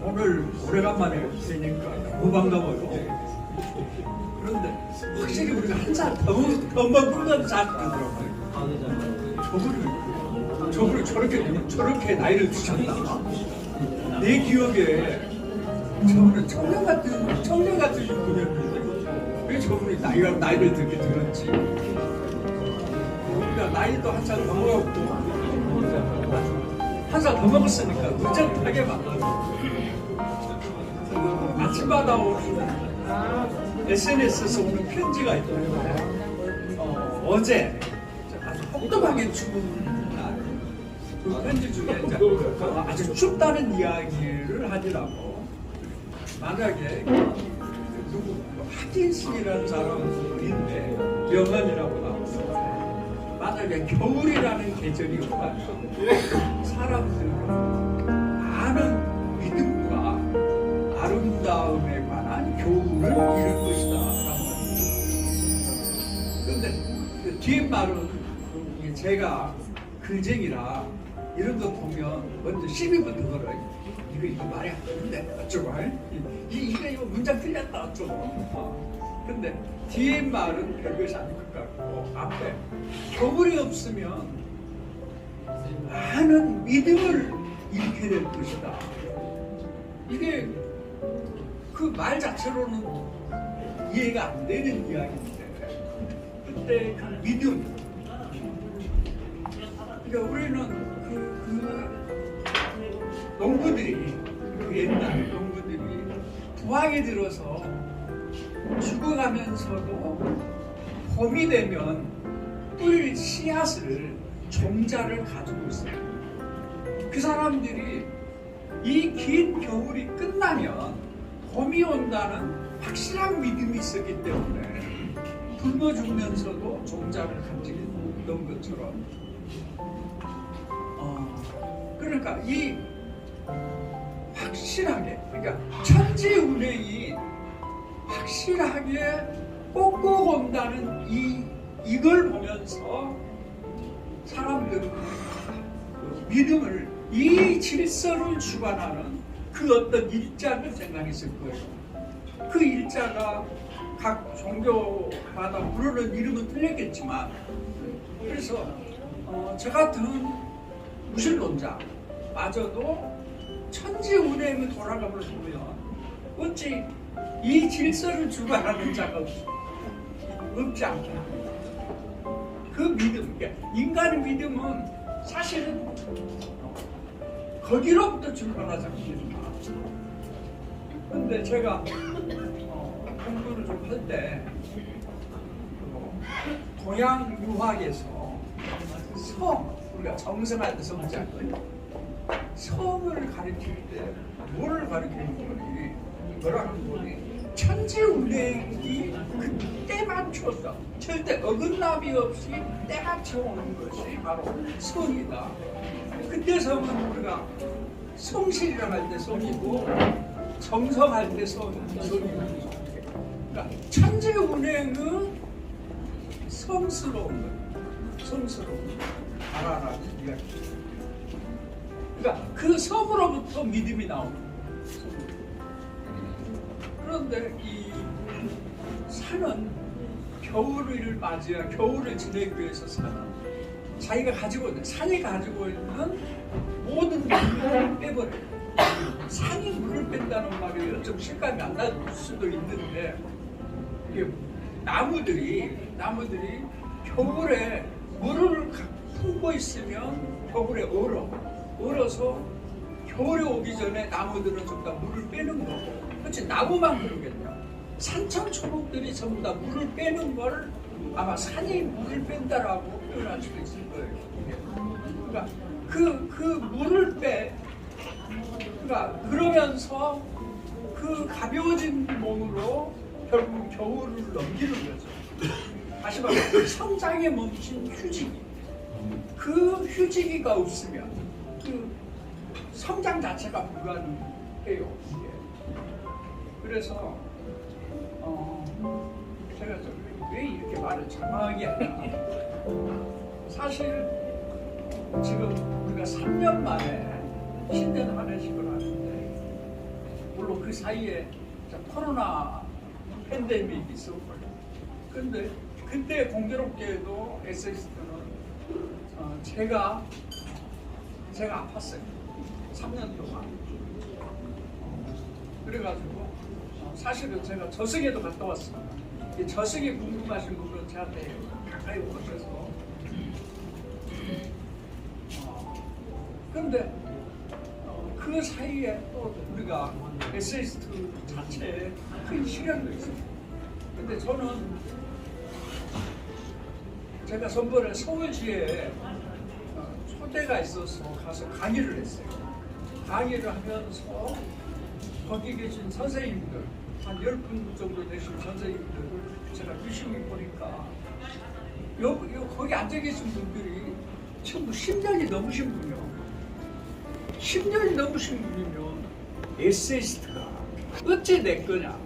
오늘 오래간만에 뵈니까 너무 반가워요. 그런데 확실히 우리가 한 살 더 먹은 건 잘하더라고요. 저분을 저렇게 나이를 드셨나? 내 기억에 저분은 청년 같은 분이었는데 왜 저분이 나이를 들게 들었지? 그러니까 나이도 한 살 더 먹었고 한 살 더 먹었으니까 의젓하게 만나고 아침마다 오는 SNS에서 오는 편지가 있던데 어제 아주 혹독하게 추운 날 그 편지 중에 이제 아주 춥다는 이야기를 하더라고. 만약에 누구 하긴슨이라는 사람인데 명언이라고 나오는데 만약에 겨울이라는 계절이 오면 사람들은 많은 믿음과 아름다움에 관한 교훈을 잃을 것이다 라고 합니다. 그런데 뒤에 말은 제가 글쟁이라 이런 거 보면 먼저 시비부터 걸어요. 이거 말이 안 되는데 어쩌고 이거 문장 틀렸다 어쩌고. 근데 뒤에 말은 별것이 아닐 것 같고 앞에 겨울이 없으면 많은 믿음을 잃게 될 것이다. 이게 그 말 자체로는 이해가 안 되는 이야기인데 그때 그 믿음, 그러니까 우리는 농부들이 그 옛날 농부들이 부학에 들어서 죽어가면서도 봄이 되면 뿌릴 씨앗을 종자를 가지고 있어요. 그 사람들이 이 긴 겨울이 끝나면 봄이 온다는 확실한 믿음이 있었기 때문에 굶어 죽으면서도 종자를 가지고 있던 것처럼 그러니까 이 확실하게, 그러니까 천지운행이 확실하게 꼭꼭 온다는 이걸 보면서 사람들은 믿음을, 이 질서를 주관하는 그 어떤 일자를 생각했을 거예요. 그 일자가 각 종교마다 부르는 이름은 틀렸겠지만, 그래서 저 같은 무신론자마저도 천지운행을 돌아가면서 보면 어찌 이 질서를 주관하는 자가 없지 않겠나. 그 믿음, 인간의 믿음은 사실은 거기로부터 출발하지 않습니까? 그런데 제가 공부를 좀 할 때 동양 유학에서 우리가 정성할 때 성자 성을 가르칠 때 뭐를 가르치는 거니? 뭐라는 거니? 천지운행이 그때 맞춰서 절대 어긋남이 없이 때 맞춰오는 것이 바로 성이다. 그때 성은 우리가 성실이라고 할 때 성이고 정성할 때 성이고, 그러니까 천지운행은 성스러운 것, 성스러운 알아라는 이야기. 그러니까 그 성으로부터 믿음이 나오는 거예요. 그런데 이 산은 겨울을 맞이해 겨울을 지내기 위해서 사는 자기가 가지고 있는, 산이 가지고 있는 모든 물을 빼버려요. 산이 물을 뺀다는 말이 좀 실감이 안 날 수도 있는데, 이게 나무들이 겨울에 물을 품고 있으면 겨울에 얼어서 겨울에 오기 전에 나무들은 전부 다 물을 빼는 거고, 그렇지 나무만 그러겠냐. 산천초목들이 전부 다 물을 빼는 걸 아마 산이 물을 뺀다라고 표현할 수도 있을 거예요. 그러니까 그 물을 그러니까 그러면서 그 가벼워진 몸으로 결국 겨울을 넘기는 거죠. 다시 말해 성장에 멈춘 휴지기. 그 휴지기가 없으면 그 성장 자체가 불가능해요. 그래서 제가 왜 이렇게 말을 장황하게 하냐. 사실 지금 우리가 3년 만에 신년 한해식을 하는데 그 사이에 코로나 팬데믹이 있었고요. 근데 그때 공교롭게도 에세이스트는 제가 아팠어요. 3년 동안. 그래가지고 사실은 제가 저승에도 갔다 왔습니다. 이 저승이 궁금하신 분은 저한테 가까이 오셔서 근데 그 사이에 또 우리가 에세이스트 자체에 큰 시련도 있습니다. 근데 저는 제가 전번에 서울시에 초대가 있어서 가서 강의를 했어요. 강의를 하면서 거기 계신 선생님들, 한 10분 정도 되신 선생님들을 제가 유심히 보니까 거기 앉아 계신 분들이 전부 10년이 넘으신 분이요. 10년이 넘으신 분이면 에세이스트가 어째 내 거냐?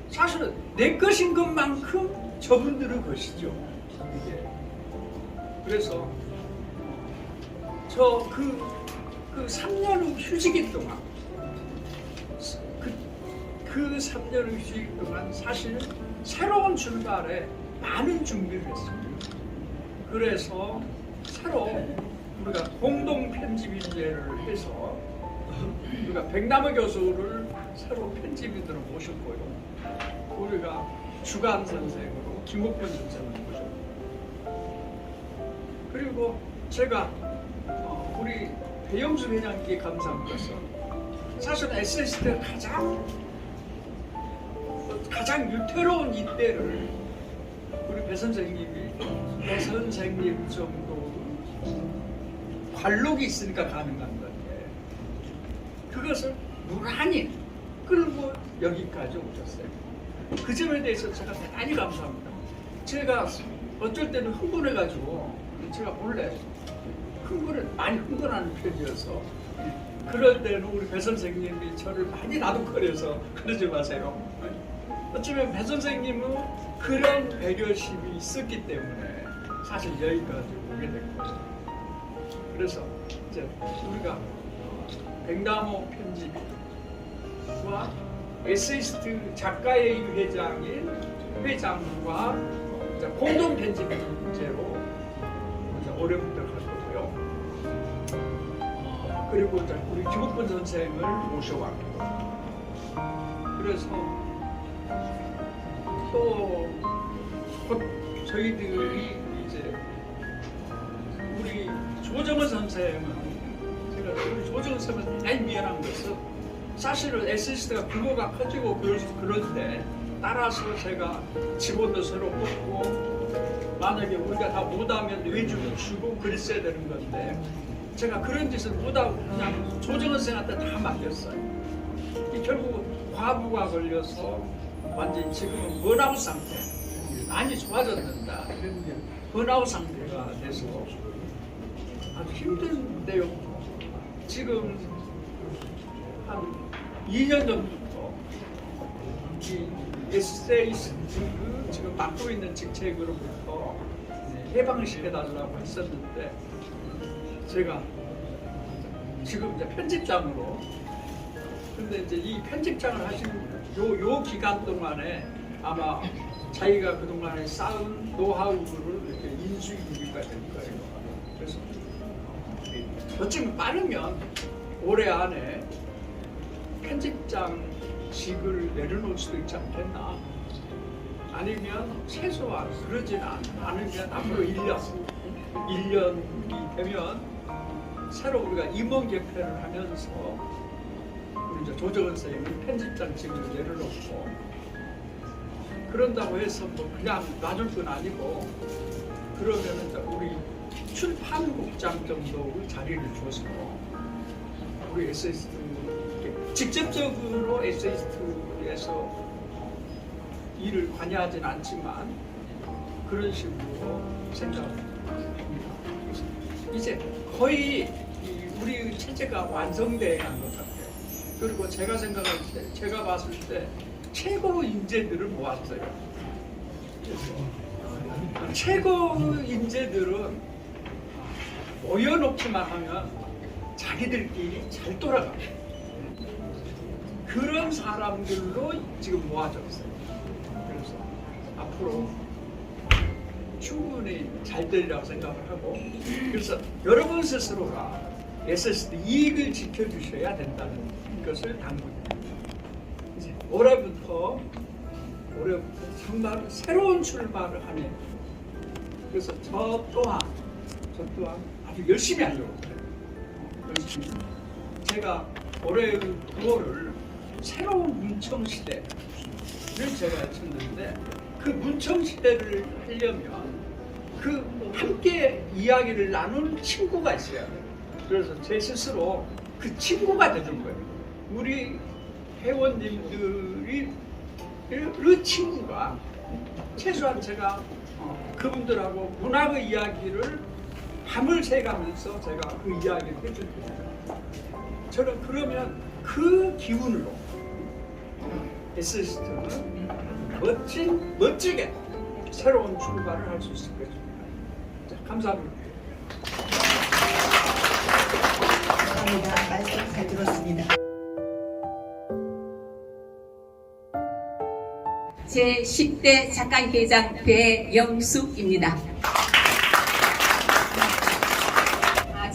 사실은 내 것인 것만큼 저분들은 것이죠. 이게. 그래서 그 3년 휴직일 동안 그 3년 휴직 동안 사실 새로운 출발에 많은 준비를 했습니다. 그래서 새로 우리가 공동 편집인제를 해서 우리가 백남호 교수를 새로 편집인으로 모셨고요. 우리가 주간 선생으로 김옥변 선생을 모셨고, 그리고 제가 우리 배영수 회장께 감사합니다. 사실 에세이스트가 가장 유태로운 이때를 우리 배 선생님 정도 관록이 있으니까 가능한 건데 그것을 무난히 끌고 여기까지 오셨어요. 그 점에 대해서 제가 대단히 감사합니다. 제가 어쩔 때는 흥분해가지고 제가 원래 많이 흥분하는 편이어서 그럴 때는 우리 배 선생님이 저를 많이 나독거려서 그러지 마세요. 어쩌면 배 선생님은 그런 배려심이 있었기 때문에 사실 여기까지 오게 됐고, 그래서 이제 우리가 백남호 편집과 에세이스트 작가의 회장과 공동 편집제로 올해부터 갈 거고요. 그리고 우리 김옥분 선생을 모셔왔고, 그래서 또 저희들이 이제 우리 조정은 선생은 우리 조정은 선생은 대단히 미안한 것은 사실은 에세이스트가 규모가 커지고 그런데 따라서 제가 직원도 새로 뽑고 만약에 우리가 다 못하면 외주도 주고 그랬어야 되는 건데 제가 그런 짓을 못하고 그냥 조정은 선생한테 다 맡겼어요. 결국 과부가 걸려서 완전히 지금은 번아웃 상태, 많이 좋아졌는다. 번아웃 상태가 돼서 아주 힘든데요. 지금 한 2년 전부터 이 에세이스트 지금 맡고 있는 직책으로부터 해방시켜달라고 했었는데 제가 지금 이제 편집장으로, 근데 이제 이 편집장을 하신 요 기간 동안에 아마 자기가 그동안에 쌓은 노하우를 이렇게 인수인계가 될 거예요. 그래서 어쩌면 빠르면 올해 안에 편집장직을 내려놓을 수도 있지 않겠나. 아니면 최소한 그러진 않으면 앞으로 1년이 되면 새로 우리가 임원 개편을 하면서 우리 이제 조정은 선생님이 편집장직을 내려놓고, 그런다고 해서 뭐 그냥 놔줄 건 아니고, 그러면은 우리 출판국장 정도의 자리를 줘서 우리 에세이스트 직접적으로 에세이스트에서 일을 관여하진 않지만 그런 식으로 생각합니다. 이제 거의 우리 체제가 완성돼 간 것 같아요. 그리고 제가 생각할 때, 제가 봤을 때 최고 인재들을 모았어요. 최고 인재들은 모여놓기만 하면 자기들끼리 잘 돌아가요. 그런 사람들로 지금 모아졌어요. 그래서 앞으로 충분히 잘 되리라고 생각을 하고, 그래서 여러분 스스로가 SSD 이익을 지켜주셔야 된다는 것을 당부드립니다. 이제 올해부터 정말 새로운 출발을 하네. 그래서 저 또한 아주 열심히 하려고 해요. 열심히. 제가 올해 9월을 새로운 문청시대를 제가 쳤는데, 그 문청시대를 하려면 그 함께 이야기를 나눈 친구가 있어야 돼요. 그래서 제 스스로 그 친구가 되는 거예요. 우리 회원님들이 그 친구가 최소한 제가 그분들하고 문학의 이야기를 밤을 새가면서 제가 그 이야기를 해줄 거예요. 저는 그러면 그 기운으로 SST는 멋지게 새로운 출발을 할 수 있을 것입니다. 자, 감사합니다. 감사합니다. 말씀 잘 들었습니다. 제10대 작가회장 배영숙입니다.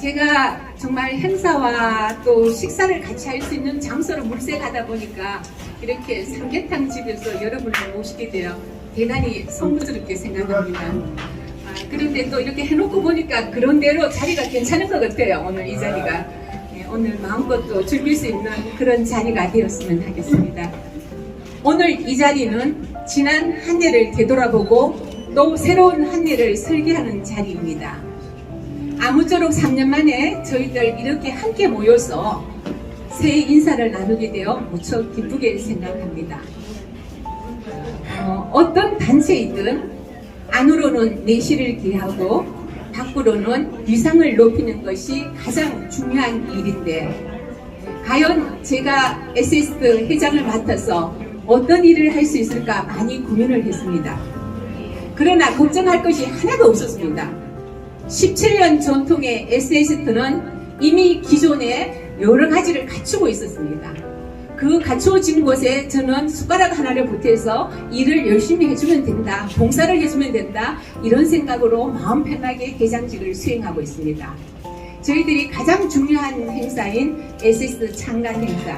제가 정말 행사와 또 식사를 같이 할 수 있는 장소로 물색하다 보니까 이렇게 삼계탕 집에서 여러분을 모시게 되어 대단히 성스럽게 생각합니다. 그런데 또 이렇게 해놓고 보니까 그런대로 자리가 괜찮은 것 같아요. 오늘 이 자리가. 오늘 마음껏 또 즐길 수 있는 그런 자리가 되었으면 하겠습니다. 오늘 이 자리는 지난 한 해를 되돌아보고 또 새로운 한 해를 설계하는 자리입니다. 아무쪼록 3년 만에 저희들 이렇게 함께 모여서 새해 인사를 나누게 되어 무척 기쁘게 생각합니다. 어떤 단체이든 안으로는 내실을 기하고 밖으로는 위상을 높이는 것이 가장 중요한 일인데, 과연 제가 SS 회장을 맡아서 어떤 일을 할 수 있을까 많이 고민을 했습니다. 그러나 걱정할 것이 하나도 없었습니다. 17년 전통의 SST는 이미 기존에 여러 가지를 갖추고 있었습니다. 그 갖추어진 곳에 저는 숟가락 하나를 보태서 일을 열심히 해주면 된다, 봉사를 해주면 된다, 이런 생각으로 마음 편하게 회장직을 수행하고 있습니다. 저희들이 가장 중요한 행사인 SS 창간 행사,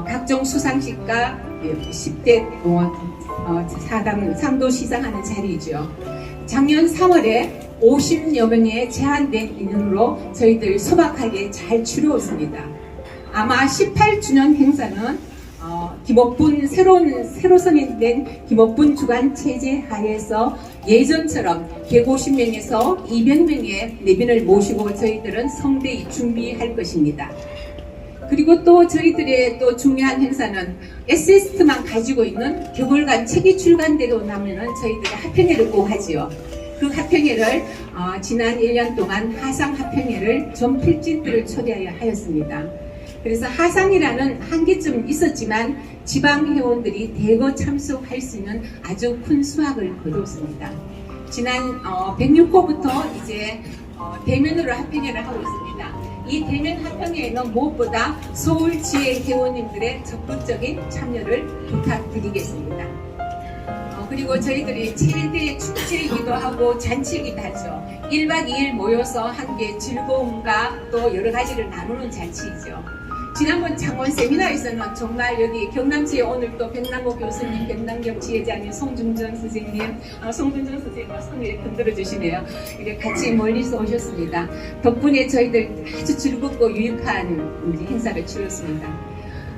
각종 수상식과 10대 상도 시상하는 자리이죠. 작년 3월에 50여 명의 제한된 인원으로 저희들 소박하게 잘 치루었습니다. 아마 18주년 행사는 새로 선임된 김옥분 주관 체제 하에서 예전처럼 150명에서 200명의 내빈을 모시고 저희들은 성대히 준비할 것입니다. 그리고 또 저희들의 또 중요한 행사는 SST만 가지고 있는 교벌간 책이 출간되고 나면은 저희들이 합평회를 꼭 하지요. 그 합평회를 지난 1년 동안 하상 합평회를 전 필진들을 초대하였습니다. 그래서 하상이라는 한계점 있었지만 지방 회원들이 대거 참석할 수 있는 아주 큰 수확을 거두었습니다. 지난 106호부터 이제 대면으로 합평회를 하고 있습니다. 이 대면 합평회에는 무엇보다 서울 지회 회원님들의 적극적인 참여를 부탁드리겠습니다. 그리고 저희들이 최대 축제이기도 하고 잔치이기도 하죠. 1박 2일 모여서 함께 즐거움과 또 여러 가지를 나누는 잔치이죠. 지난번 창원 세미나에서는 정말 여기 경남지에 오늘 또 백남호 교수님, 백남경 지회장님, 송중정 선생님, 송중정 선생님 손을 흔들어 주시네요. 이렇게 같이 멀리서 오셨습니다. 덕분에 저희들 아주 즐겁고 유익한 행사를 치렀습니다.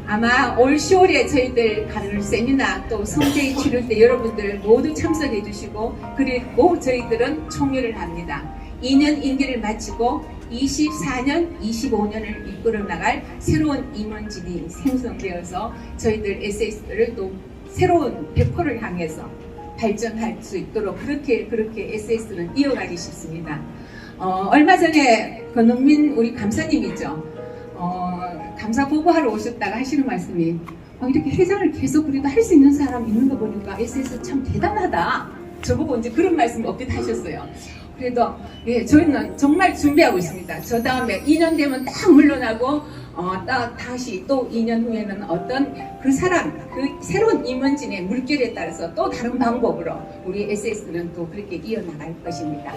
아마 올 10월에 저희들 가는 세미나 또 성대히 치를 때 여러분들 모두 참석해 주시고, 그리고 저희들은 총회를 합니다. 2년 임기를 마치고 24년, 25년을 이끌어 나갈 새로운 임원진이 생성되어서 저희들 SS를 또 새로운 백호를 향해서 발전할 수 있도록 그렇게 SS는 이어가기 싶습니다. 얼마 전에 권은민 우리 감사님이죠. 감사 보고하러 오셨다가 하시는 말씀이 이렇게 회장을 계속 우리가 할 수 있는 사람 있는 거 보니까 SS 참 대단하다. 저보고 이제 그런 말씀 업데이트 하셨어요. 그래도 저희는 정말 준비하고 있습니다. 저 다음에 2년 되면 딱 물러나고 다시 또 2년 후에는 어떤 그 사람, 그 새로운 임원진의 물결에 따라서 또 다른 방법으로 우리 SS는 또 그렇게 이어나갈 것입니다.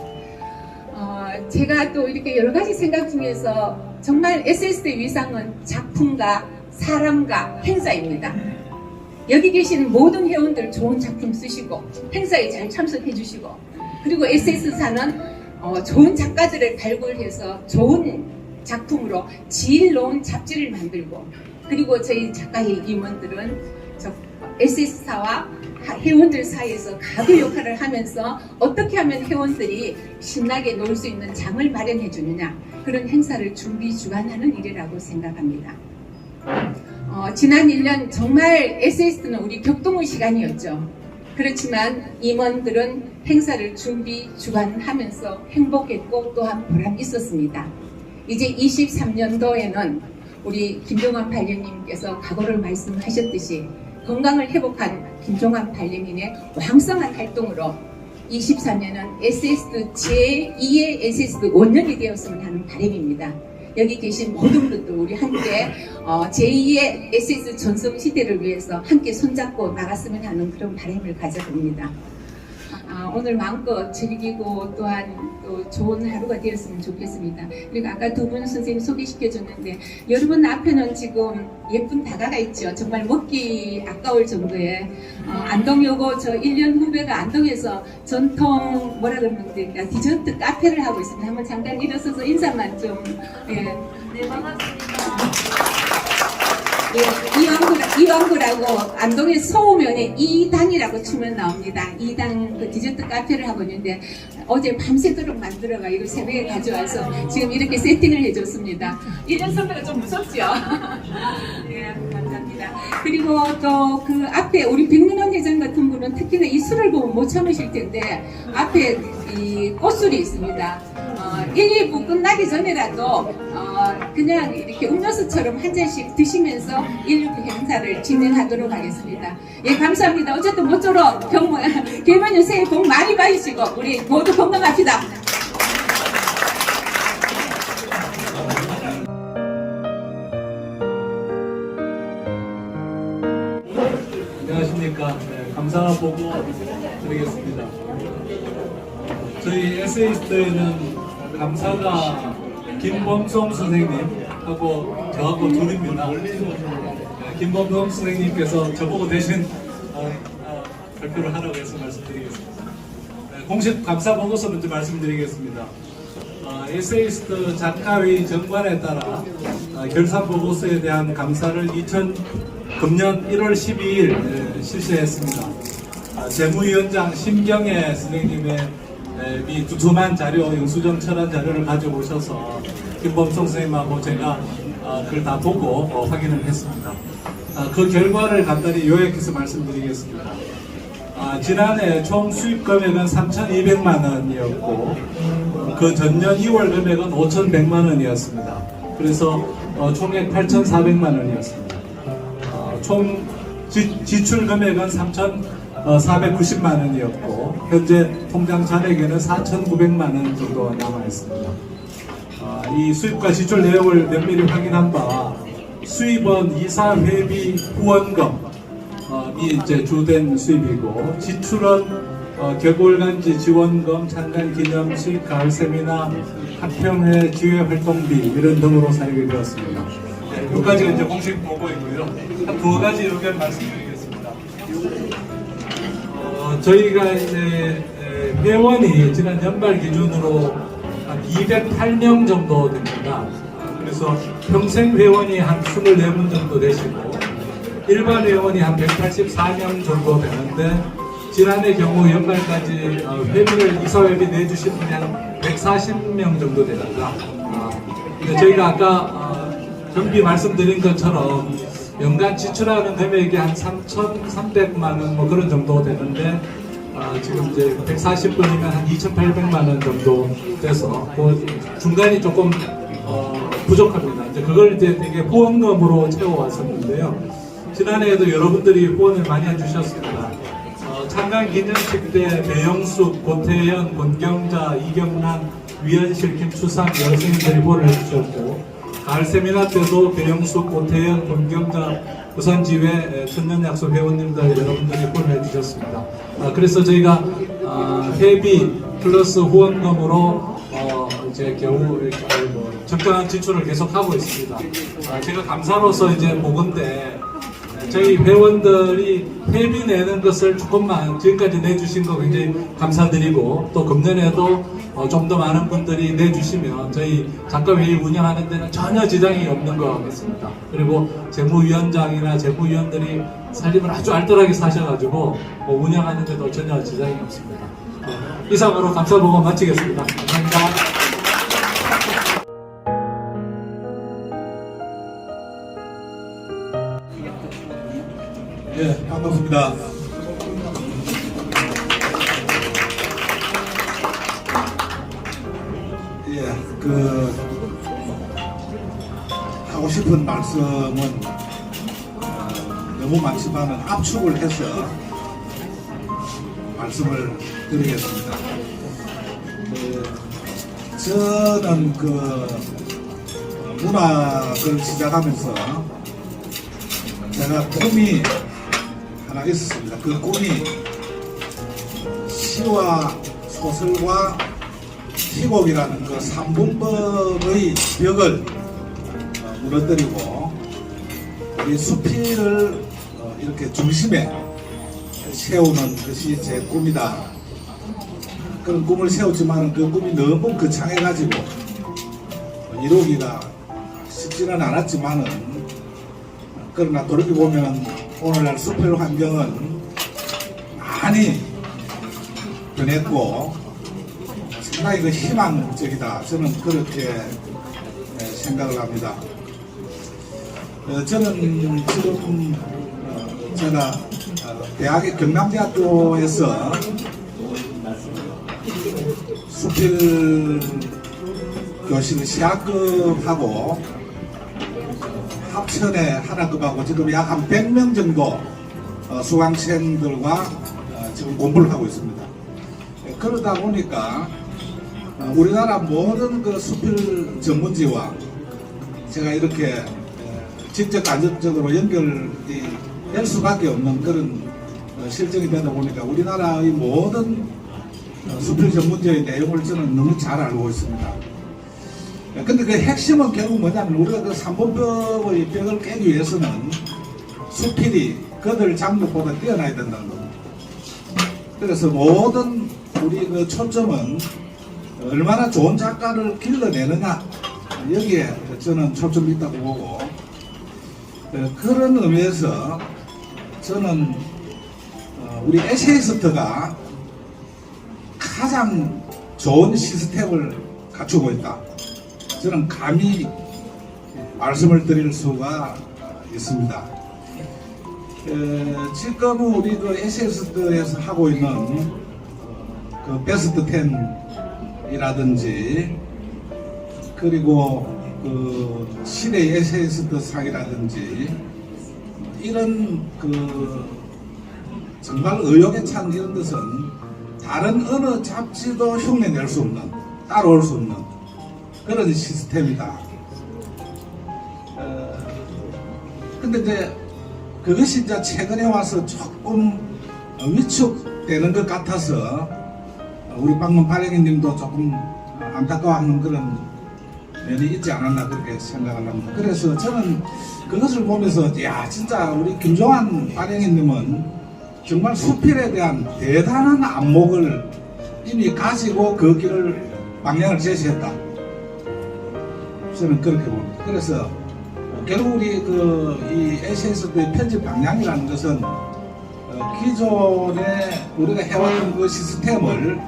제가 또 이렇게 여러 가지 생각 중에서 정말 SS의 위상은 작품과 사람과 행사입니다. 여기 계시는 모든 회원들 좋은 작품 쓰시고 행사에 잘 참석해 주시고 그리고 SS사는 좋은 작가들을 발굴해서 좋은 작품으로 질 놓은 잡지를 만들고 그리고 저희 작가의 임원들은 SS사와 회원들 사이에서 가교 역할을 하면서 어떻게 하면 회원들이 신나게 놀 수 있는 장을 마련해 주느냐 그런 행사를 준비 주관하는 일이라고 생각합니다. 지난 1년 정말 SS는 우리 격동의 시간이었죠. 그렇지만 임원들은 행사를 준비 주관하면서 행복했고 또한 보람 있었습니다. 이제 23년도에는 우리 김종환 반려님께서 각오를 말씀하셨듯이 건강을 회복한 김종환 반려님의 왕성한 활동으로 24년은 SS 제2의 SS 원년이 되었으면 하는 바람입니다. 여기 계신 모든 분들 우리 함께 제2의 SS 전성시대를 위해서 함께 손잡고 나갔으면 하는 그런 바람을 가져봅니다. 오늘 마음껏 즐기고 또한 또 좋은 하루가 되었으면 좋겠습니다. 그리고 아까 두 분 선생님 소개시켜줬는데 여러분 앞에는 지금 예쁜 다가가 있죠. 정말 먹기 아까울 정도의 안동 요거 저 1년 후배가 안동에서 전통 뭐라 그러는데 디저트 카페를 하고 있습니다. 한번 잠깐 일어서서 인사만 좀. 예. 네, 반갑습니다. 예, 이왕구라고 안동의 소우면에 이당이라고 치면 나옵니다. 이당 그 디저트 카페를 하고 있는데 어제 밤새도록 만들어가 이거 새벽에 가져와서 지금 이렇게 세팅을 해줬습니다. 1년 선배가 좀 무섭죠? 네, 감사합니다. 그리고 또 그 앞에 우리 백민원 회장 같은 분은 특히나 이 술을 보면 못 참으실 텐데 앞에 이 꽃술이 있습니다. 1, 2부 끝나기 전에라도 그냥 이렇게 음료수처럼 한 잔씩 드시면서 1, 2부 행사를 진행하도록 하겠습니다. 예, 감사합니다. 어쨌든 모쪼록 개만년 새해 복 많이 받으시고 우리 모두 건강합시다. 안녕하십니까. 네, 감사 보고 드리겠습니다. 저희 에세이스트에는 감사가 김범송 선생님하고 저하고 둘입니다. 김범송 선생님께서 저보고 대신 발표를 하라고 해서 말씀드리겠습니다. 공식 감사 보고서 먼저 말씀드리겠습니다. 에세이스트 작가의 정관에 따라 결산 보고서에 대한 감사를 금년 1월 12일 실시했습니다. 재무위원장 심경애 선생님의 이 두툼한 자료, 영수증 철한 자료를 가져오셔서 김범성 선생님하고 제가 그걸 다 보고 확인을 했습니다. 그 결과를 간단히 요약해서 말씀드리겠습니다. 지난해 총 수입 금액은 3,200만 원이었고 그 전년 2월 금액은 5,100만 원이었습니다. 그래서 총액 8,400만 원이었습니다. 총 지출 금액은 3,490만 원이었고 현재 통장 잔액에는 4,900만 원 정도가 남아 있습니다. 이 수입과 지출 내역을 면밀히 확인한 바 수입은 이사 회비 후원금이 이제 주된 수입이고 지출은 개골간지 지원금, 찬간 기념식, 가을 세미나, 학평회, 기회 활동비 이런 등으로 사용이 되었습니다. 여기까지가 이제 공식 보고이고요. 한 두 가지 의견 말씀드리겠습니다. 저희가 이제 회원이 지난 연말 기준으로 한 208명 정도 됩니다. 그래서 평생 회원이 한 24분 정도 되시고 일반 회원이 한 184명 정도 되는데 지난해 경우 연말까지 회비를 이사회비 내주신 분이 한 140명 정도 됩니다. 저희가 아까 정비 말씀드린 것처럼 연간 지출하는 금액이 한 3,300만 원 뭐 그런 정도 되는데 지금 이제 140분이면 한 2,800만 원 정도 돼서 그 중간이 조금 부족합니다. 이제 그걸 이제 되게 후원금으로 채워왔었는데요. 지난해에도 여러분들이 후원을 많이 해주셨습니다. 창간 기념식 때 배영숙, 고태연, 권경자, 이경란, 위현실, 김추상 여러 선생님들이 후원을 해주셨고 가을 세미나 때도 배영숙, 오태현, 권경자, 부산지회 천년약속 회원님들 여러분들이 후원해 주셨습니다. 그래서 저희가 회비 플러스 후원금으로 이제 겨우 적당한 지출을 계속 하고 있습니다. 제가 감사로서 이제 보건데 저희 회원들이 회비 내는 것을 조금만 지금까지 내주신 거 굉장히 감사드리고 또 금년에도 좀 더 많은 분들이 내주시면 저희 작가회의 운영하는 데는 전혀 지장이 없는 것 같습니다. 그리고 재무위원장이나 재무위원들이 살림을 아주 알뜰하게 사셔가지고 운영하는 데도 전혀 지장이 없습니다. 이상으로 감사보고 마치겠습니다. 감사합니다. 예, 반갑습니다. 예, 하고 싶은 말씀은 너무 많지만은 압축을 해서 말씀을 드리겠습니다. 저는 문학을 시작하면서 제가 꿈이 하나 있었습니다. 그 꿈이 시와 소설과 희곡이라는 그 삼분법의 벽을 무너뜨리고 우리 수필을 이렇게 중심에 세우는 것이 제 꿈이다. 그런 꿈을 세웠지만 그 꿈이 너무 거창해가지고 이루기가 쉽지는 않았지만은 그러나 돌이켜보면 오늘날 수필 환경은 많이 변했고 상당히 희망적이다. 저는 그렇게 생각을 합니다. 저는 지금 제가 경남대학교에서 수필 교실 시학급하고 합천에 하나급하고 지금 약 한 100명 정도 수강생들과 지금 공부를 하고 있습니다. 그러다 보니까 우리나라 모든 그 수필 전문지와 제가 이렇게 직접 간접적으로 연결이 될 수밖에 없는 그런 실정이 되다 보니까 우리나라의 모든 수필 전문지의 내용을 저는 너무 잘 알고 있습니다. 근데 그 핵심은 결국 뭐냐면 우리가 그 삼분법의 벽을 깨기 위해서는 수필이 그들 장르보다 뛰어나야 된다는 겁니다. 그래서 모든 우리 그 초점은 얼마나 좋은 작가를 길러내느냐 여기에 저는 초점이 있다고 보고 그런 의미에서 저는 우리 에세이스트가 가장 좋은 시스템을 갖추고 있다. 저는 감히 말씀을 드릴 수가 있습니다. 지금 우리 그 에세이스트에서 하고 있는 그 베스트 10이라든지 그리고 그 시대의 에세이스트 상이라든지 이런 그 정말 의욕에 찬 이런 것은 다른 어느 잡지도 흉내낼 수 없는 따라올 수 없는 그런 시스템이다. 근데 이제 그것이 이제 최근에 와서 조금 위축되는 것 같아서 우리 방금 발행인님도 조금 안타까워하는 그런 면이 있지 않았나 그렇게 생각을 합니다. 그래서 저는 그것을 보면서 야 진짜 우리 김종환 발행인님은 정말 수필에 대한 대단한 안목을 이미 가지고 그 길을 방향을 제시했다. 저는 그렇게 봅니다. 그래서 결국 우리 이 에세이스트의 편집 방향이라는 것은 기존에 우리가 해왔던 그 시스템을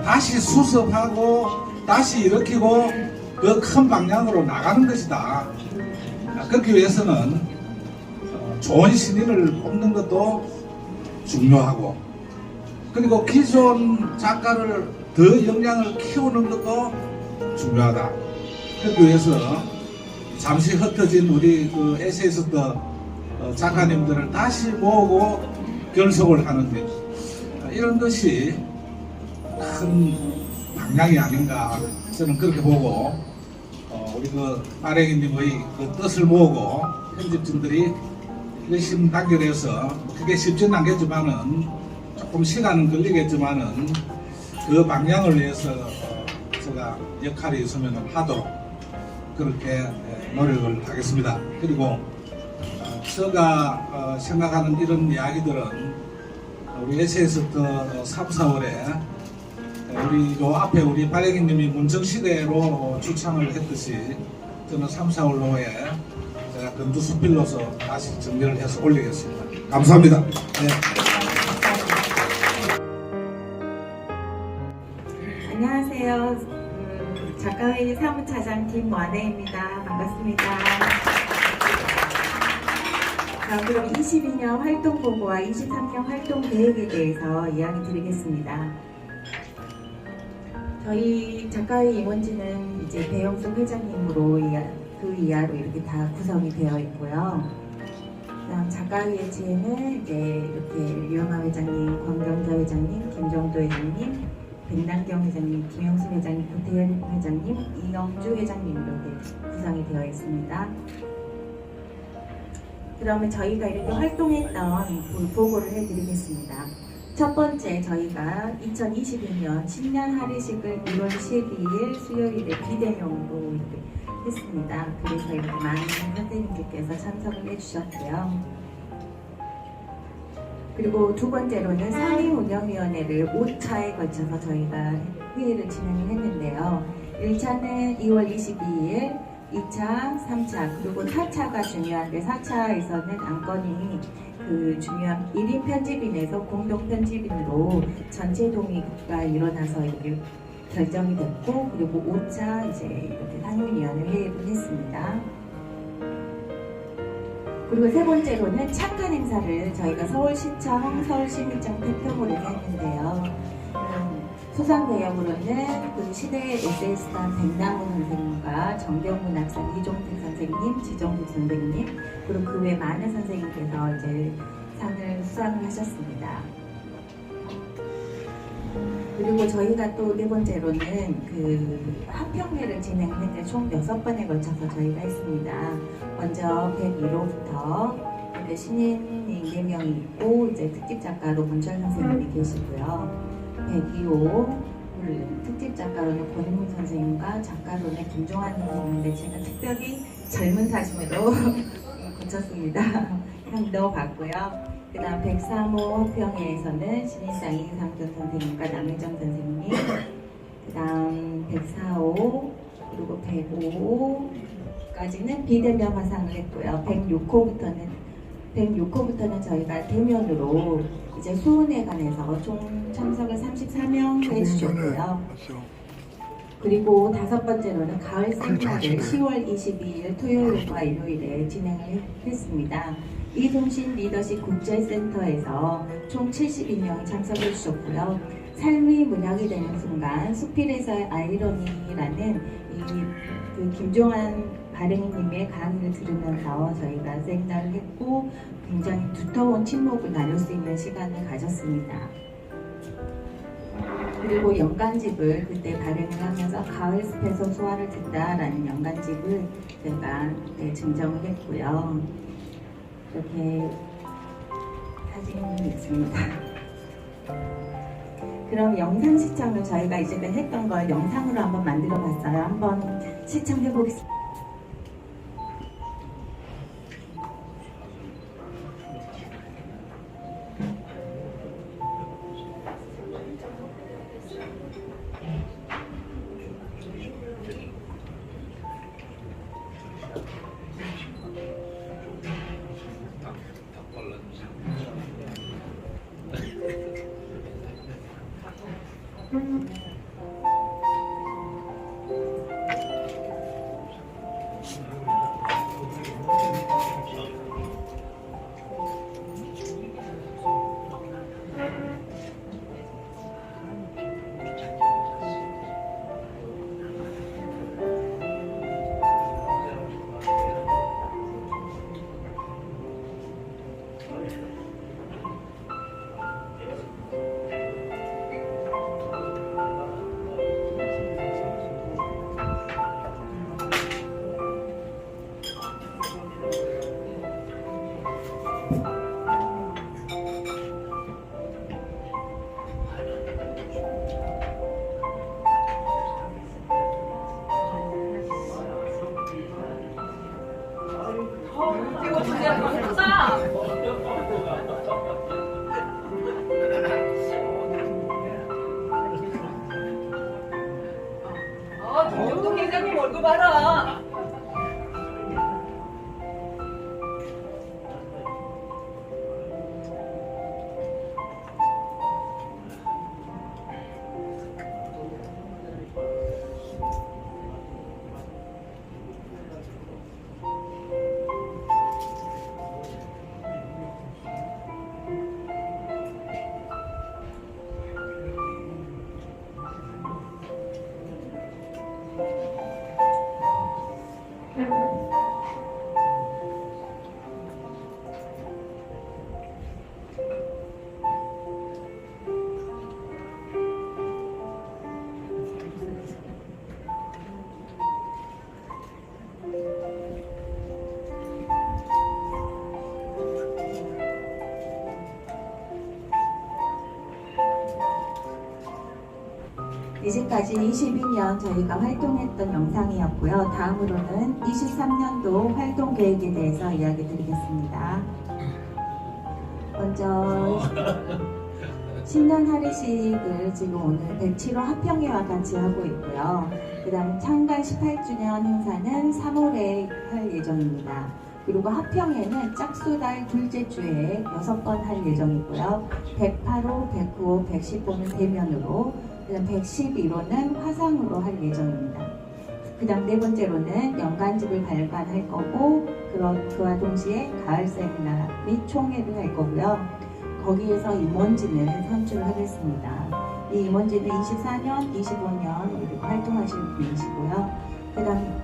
다시 수습하고 다시 일으키고 그 큰 방향으로 나가는 것이다. 그렇기 위해서는 좋은 신인을 뽑는 것도 중요하고 그리고 기존 작가를 더 역량을 키우는 것도 중요하다. 그렇기 위해서 잠시 흩어진 우리 그 에세이스트 작가님들을 다시 모으고 결속을 하는 것 이런 것이 큰 방향이 아닌가 저는 그렇게 보고 우리 그 마랭이님의 그 뜻을 모으고 편집진들이 열심히 단결해서 그게 쉽지는 않겠지만은 조금 시간은 걸리겠지만은 그 방향을 위해서 제가 역할이 있으면 하도록 그렇게 노력을 하겠습니다. 그리고 제가 생각하는 이런 이야기들은 우리 SS부터 3, 4월에 우리 요 앞에 우리 발행인님이 문정시대로 추천을 했듯이 저는 3, 4월로에 제가 건두수필로서 다시 정리를 해서 올리겠습니다. 감사합니다. 네. 안녕하세요. 작가회의 사무차장 김완혜입니다. 반갑습니다. 그럼 22년 활동 보고와 23년 활동 계획에 대해서 이야기 드리겠습니다. 저희 작가회의 임원진은 이제 배영숙 회장님으로 그 이하로 이렇게 다 구성이 되어 있고요. 그다음 작가회의 지혜는 이제 이렇게 류영아 회장님, 권경자 회장님, 김정도 회장님, 백남경 회장님, 김영수 회장님, 고태현 회장님, 이영주 회장님으로 이렇게 구성이 되어 있습니다. 그러면 저희가 이렇게 활동했던 보고를 해드리겠습니다. 첫 번째, 저희가 2022년 신년 할애식을 1월 12일 수요일에 비대면으로 이렇게 했습니다. 그래서 이렇게 많은 선생님들께서 참석을 해주셨고요. 그리고 두 번째로는 상임운영위원회를 5차에 걸쳐서 저희가 회의를 진행을 했는데요. 1차는 2월 22일, 2차, 3차, 그리고 4차가 중요한데 4차에서는 안건이 그 중요한 1인 편집인에서 공동 편집인으로 전체 동의가 일어나서 이렇게 결정이 됐고, 그리고 5차 이제 이렇게 상임위원회 회의를 했습니다. 그리고 세 번째로는 창간 행사를 저희가 서울시청, 서울시민청 태평으로 했는데요. 소상대역으로는 그 시대 에세이스트 백남훈 선생님과 정경문 학생, 이종택 선생님, 지정국 선생님, 그리고 그 외 많은 선생님께서 이제 상을 수상을 하셨습니다. 그리고 저희가 또 네 번째로는 그 학평회를 진행했는데 총 6번에 걸쳐서 저희가 했습니다. 먼저 101호부터 이렇게 신인이 4명이 있고 이제 특집 작가로 문철 선생님이 계시고요. 102호 특집 작가로는 권인문 선생님과 작가로는 김종환 선생님인데 제가 특별히 젊은 사진으로 고쳤습니다. 한번 넣어봤고요. 그 다음 103호 화평회에서는 신인상 이상준 선생님과 남혜정 선생님, 그 다음 104호 그리고 105호까지는 비대면 화상을 했고요. 106호부터는 저희가 대면으로 이제 수훈에 관해서 총 참석을 34명 해주셨고요. 그리고 5번째로는 가을 세미나를 10월 22일 토요일과 일요일에 진행을 했습니다. 이동신 리더십 국제센터에서 총 72명이 참석해 주셨고요. 삶이 문학이 되는 순간 수필에서의 아이러니라는 그 김종환 발행님의 강의를 들으면서 저희가 세미나를 했고 굉장히 두터운 친목을 나눌 수 있는 시간을 가졌습니다. 그리고 연간집을 그때 발행을 하면서 가을 숲에서 수화를 듣다라는 연간집을 제가 증정을 했고요. 이렇게 사진이 있습니다. 그럼 영상 시청을 저희가 이제까지 했던 걸 영상으로 한번 만들어 봤어요. 한번 시청해 보겠습니다. 정동 회장님 얼굴 봐라. 이제까지 22년 저희가 활동했던 영상이었고요. 다음으로는 23년도 활동 계획에 대해서 이야기 드리겠습니다. 먼저 신년 할애식을 지금 오늘 107호 합평회와 같이 하고 있고요. 그 다음 창간 18주년 행사는 3월에 할 예정입니다. 그리고 합평회는 짝수달 둘째 주에 6번 할 예정이고요. 108호, 109호, 110호는 대면으로, 그 다음 111호는 화상으로 할 예정입니다. 그 다음 네 번째로는 연간집을 발간할 거고, 그와 동시에 가을 세미나 및 총회를 할 거고요. 거기에서 임원진을 선출을 하겠습니다. 이 임원진은 24년, 25년 그리고 활동하실 분이시고요.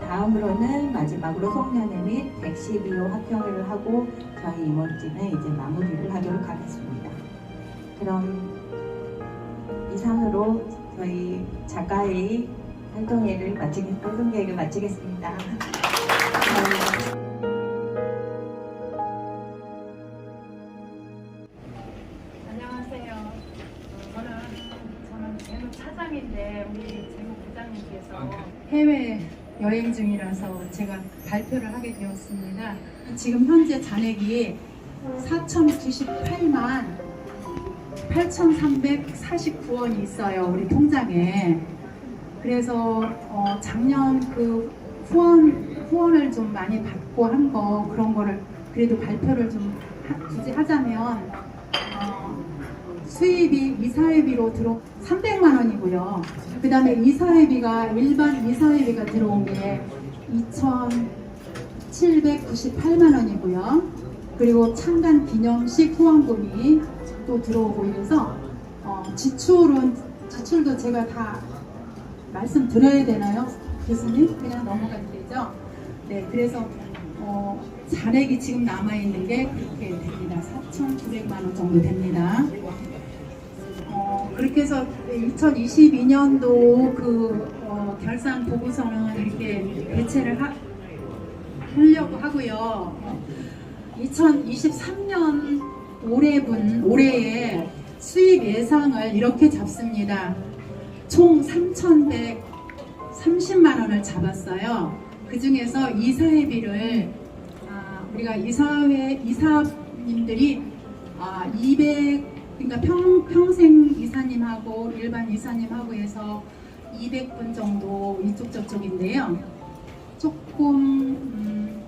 다음으로는 마지막으로 송년회 및 112호 합평회를 하고 저희 임원진은 이제 마무리를 하도록 하겠습니다. 그럼 이상으로 저희 작가의 활동 계획을 마치겠습니다. 감사합니다. 안녕하세요. 저는 재무 차장인데 우리 재무 부장님께서 해외 여행 중이라서 제가 발표를 하게 되었습니다. 지금 현재 잔액이 4,098만 8,349원이 있어요, 우리 통장에. 그래서 작년 그 후원을 좀 많이 받고 한 거, 그런 거를 그래도 발표를 좀 굳이 하자면 수입이 이사회비로 300만 원이고요. 그 다음에 일반 이사회비가 들어온 게 2,798만 원이고요. 그리고 창간 기념식 후원금이 또 들어오고 이래서 지출도 제가 다 말씀드려야 되나요? 교수님? 그냥 넘어가도 되죠? 네, 그래서 잔액이 지금 남아있는 게 그렇게 됩니다. 4,900만 원 정도 됩니다. 그렇게 해서 2022년도 결산 보고서는 이렇게 배치를 하려고 하고요. 2023년 올해의 수입 예상을 이렇게 잡습니다. 총 3,130만 원을 잡았어요. 그 중에서 이사회비를 우리가 이사님들이 그러니까 평생 이사님하고 일반 이사님하고 해서 200분 정도 이쪽 저쪽인데요. 조금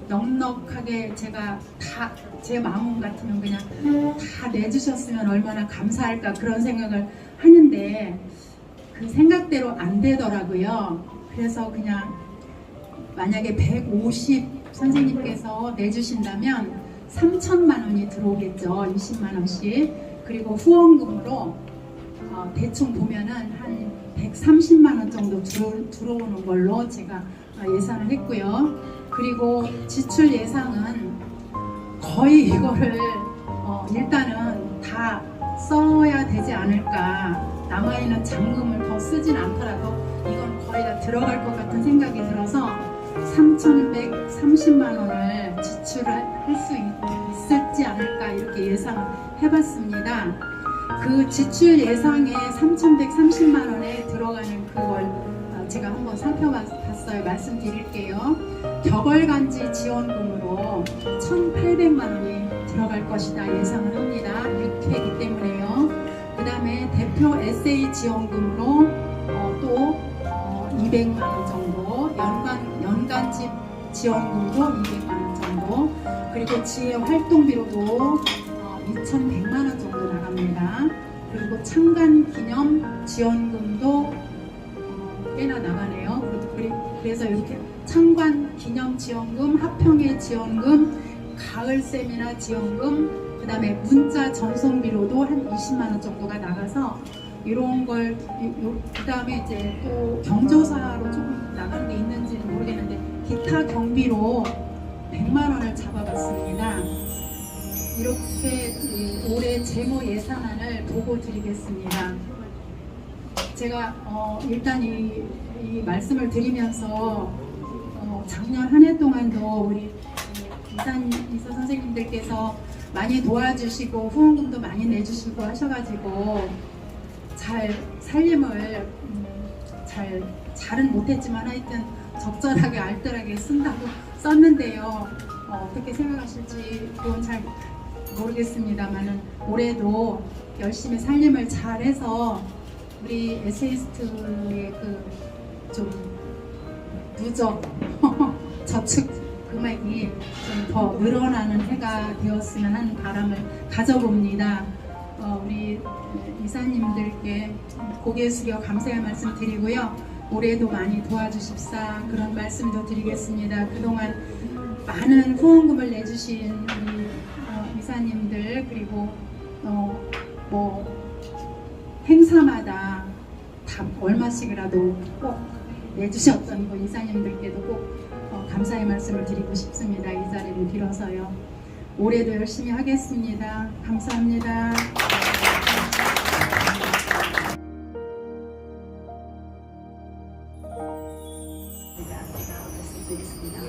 넉넉하게 제가 다 제 마음 같으면 그냥 다 내주셨으면 얼마나 감사할까 그런 생각을 하는데 그 생각대로 안 되더라고요. 그래서 그냥 만약에 150 선생님께서 내주신다면 3,000만 원이 들어오겠죠. 20만 원씩. 그리고 후원금으로 대충 보면은 한 130만 원 정도 들어오는 걸로 제가 예산을 했고요. 그리고 지출 예상은 거의 이거를 일단은 다 써야 되지 않을까. 남아있는 잔금을 더 쓰진 않더라도 이건 거의 다 들어갈 것 같은 생각이 들어서 3,130만 원을 지출을 할 수 있을 있지 않을까 이렇게 예상해봤습니다. 그 지출 예상에 3,130만 원에 들어가는 그걸 제가 한번 살펴봤어요. 말씀드릴게요. 격월간지 지원금으로 1,800만 원이 들어갈 것이다 예상을 합니다. 6회이기 때문에요. 그 다음에 대표 에세이 지원금으로 또 200만 원 정도, 연간집 지원금으로 200만 원 정도, 그리고 지혜 활동비로도 2,100만 원 정도 나갑니다. 그리고 창간 기념 지원금도 꽤나 나가네요. 그래서 이렇게 창간 기념 지원금, 합평회 지원금, 가을 세미나 지원금, 그 다음에 문자 전송비로도 한 20만 원 정도가 나가서 이런 걸, 그 다음에 이제 또 경조사로 조금 나가는 게 있는지는 모르겠는데 기타 경비로 100만 원을 잡아봤습니다. 이렇게 올해 재무 예산안을 보고 드리겠습니다. 제가 일단 이 말씀을 드리면서 작년 한 해 동안도 우리 이사 선생님들께서 많이 도와주시고 후원금도 많이 내주시고 하셔가지고 잘 살림을 잘은 못했지만 하여튼 적절하게 알뜰하게 쓴다고 썼는데요. 어떻게 생각하실지 그건 잘 모르겠습니다만은 올해도 열심히 살림을 잘해서 우리 에세이스트의 그 좀 누적 저축 금액이 좀 더 늘어나는 해가 되었으면 하는 바람을 가져봅니다. 우리 이사님들께 고개 숙여 감사의 말씀 드리고요. 올해도 많이 도와주십사 그런 말씀도 드리겠습니다. 그동안 많은 후원금을 내주신 우리 이사님들, 그리고 뭐 행사마다 다 얼마씩이라도 꼭 내주셨던 그 이사님들께도 꼭 감사의 말씀을 드리고 싶습니다. 이 자리를 빌어서요. 올해도 열심히 하겠습니다. 감사합니다. 말씀드리겠습니다.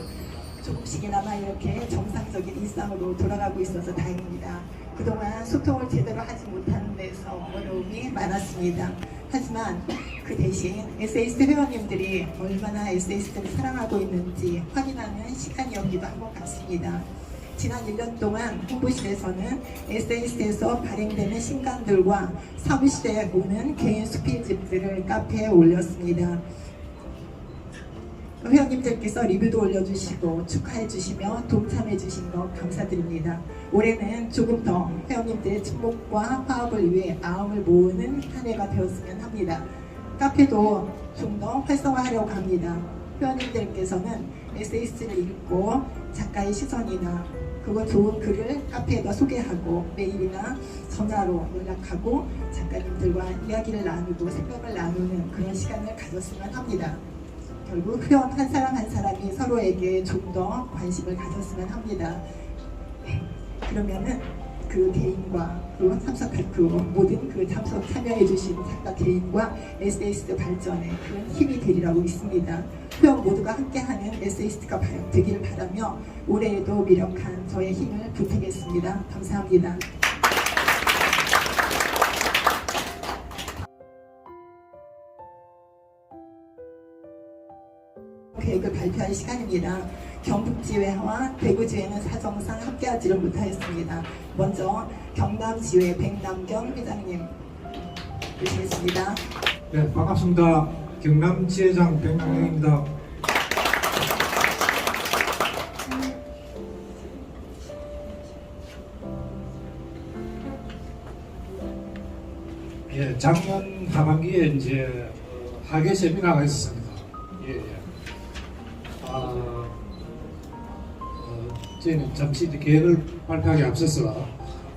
조금씩이나마 이렇게 정상적인 일상으로 돌아가고 있어서 다행입니다. 그동안 소통을 제대로 하지 못하는 데서 어려움이 많았습니다. 하지만 그 대신 에세이스트 회원님들이 얼마나 에세이스트를 사랑하고 있는지 확인하는 시간이었기도 한 것 같습니다. 지난 1년 동안 홍보실에서는 에세이스트에서 발행되는 신간들과 사무실에 오는 개인 수필집들을 카페에 올렸습니다. 회원님들께서 리뷰도 올려주시고 축하해주시며 동참해주신 것 감사드립니다. 올해는 조금 더 회원님들의 친목과 화합을 위해 마음을 모으는 한 해가 되었으면 합니다. 카페도 좀 더 활성화하려고 합니다. 회원님들께서는 에세이스트를 읽고 작가의 시선이나 그거 좋은 글을 카페에다 소개하고 메일이나 전화로 연락하고 작가님들과 이야기를 나누고 생각을 나누는 그런 시간을 가졌으면 합니다. 결국 회원 한 사람 한 사람이 서로에게 좀 더 관심을 가졌으면 합니다. 그러면은 그 개인과 그 참석할 그 모든 그 참석 참여해주신 작가 개인과 에세이스트 발전에 큰 힘이 되리라고 믿습니다. 회원 모두가 함께하는 에세이스트가 되기를 바라며 올해에도 미력한 저의 힘을 보태겠습니다. 감사합니다. 계획을 발표할 시간입니다. 경북지회와 대구지회는 사정상 함께하지를 못하였습니다. 먼저 경남지회 백남경 회장님 모시겠습니다. 네, 반갑습니다. 경남지회장 백남경입니다. 예, 작년 하반기에 이제 학예 세미나가 있었습니다. 예. 저희는 잠시 계획을 발표하기 앞서서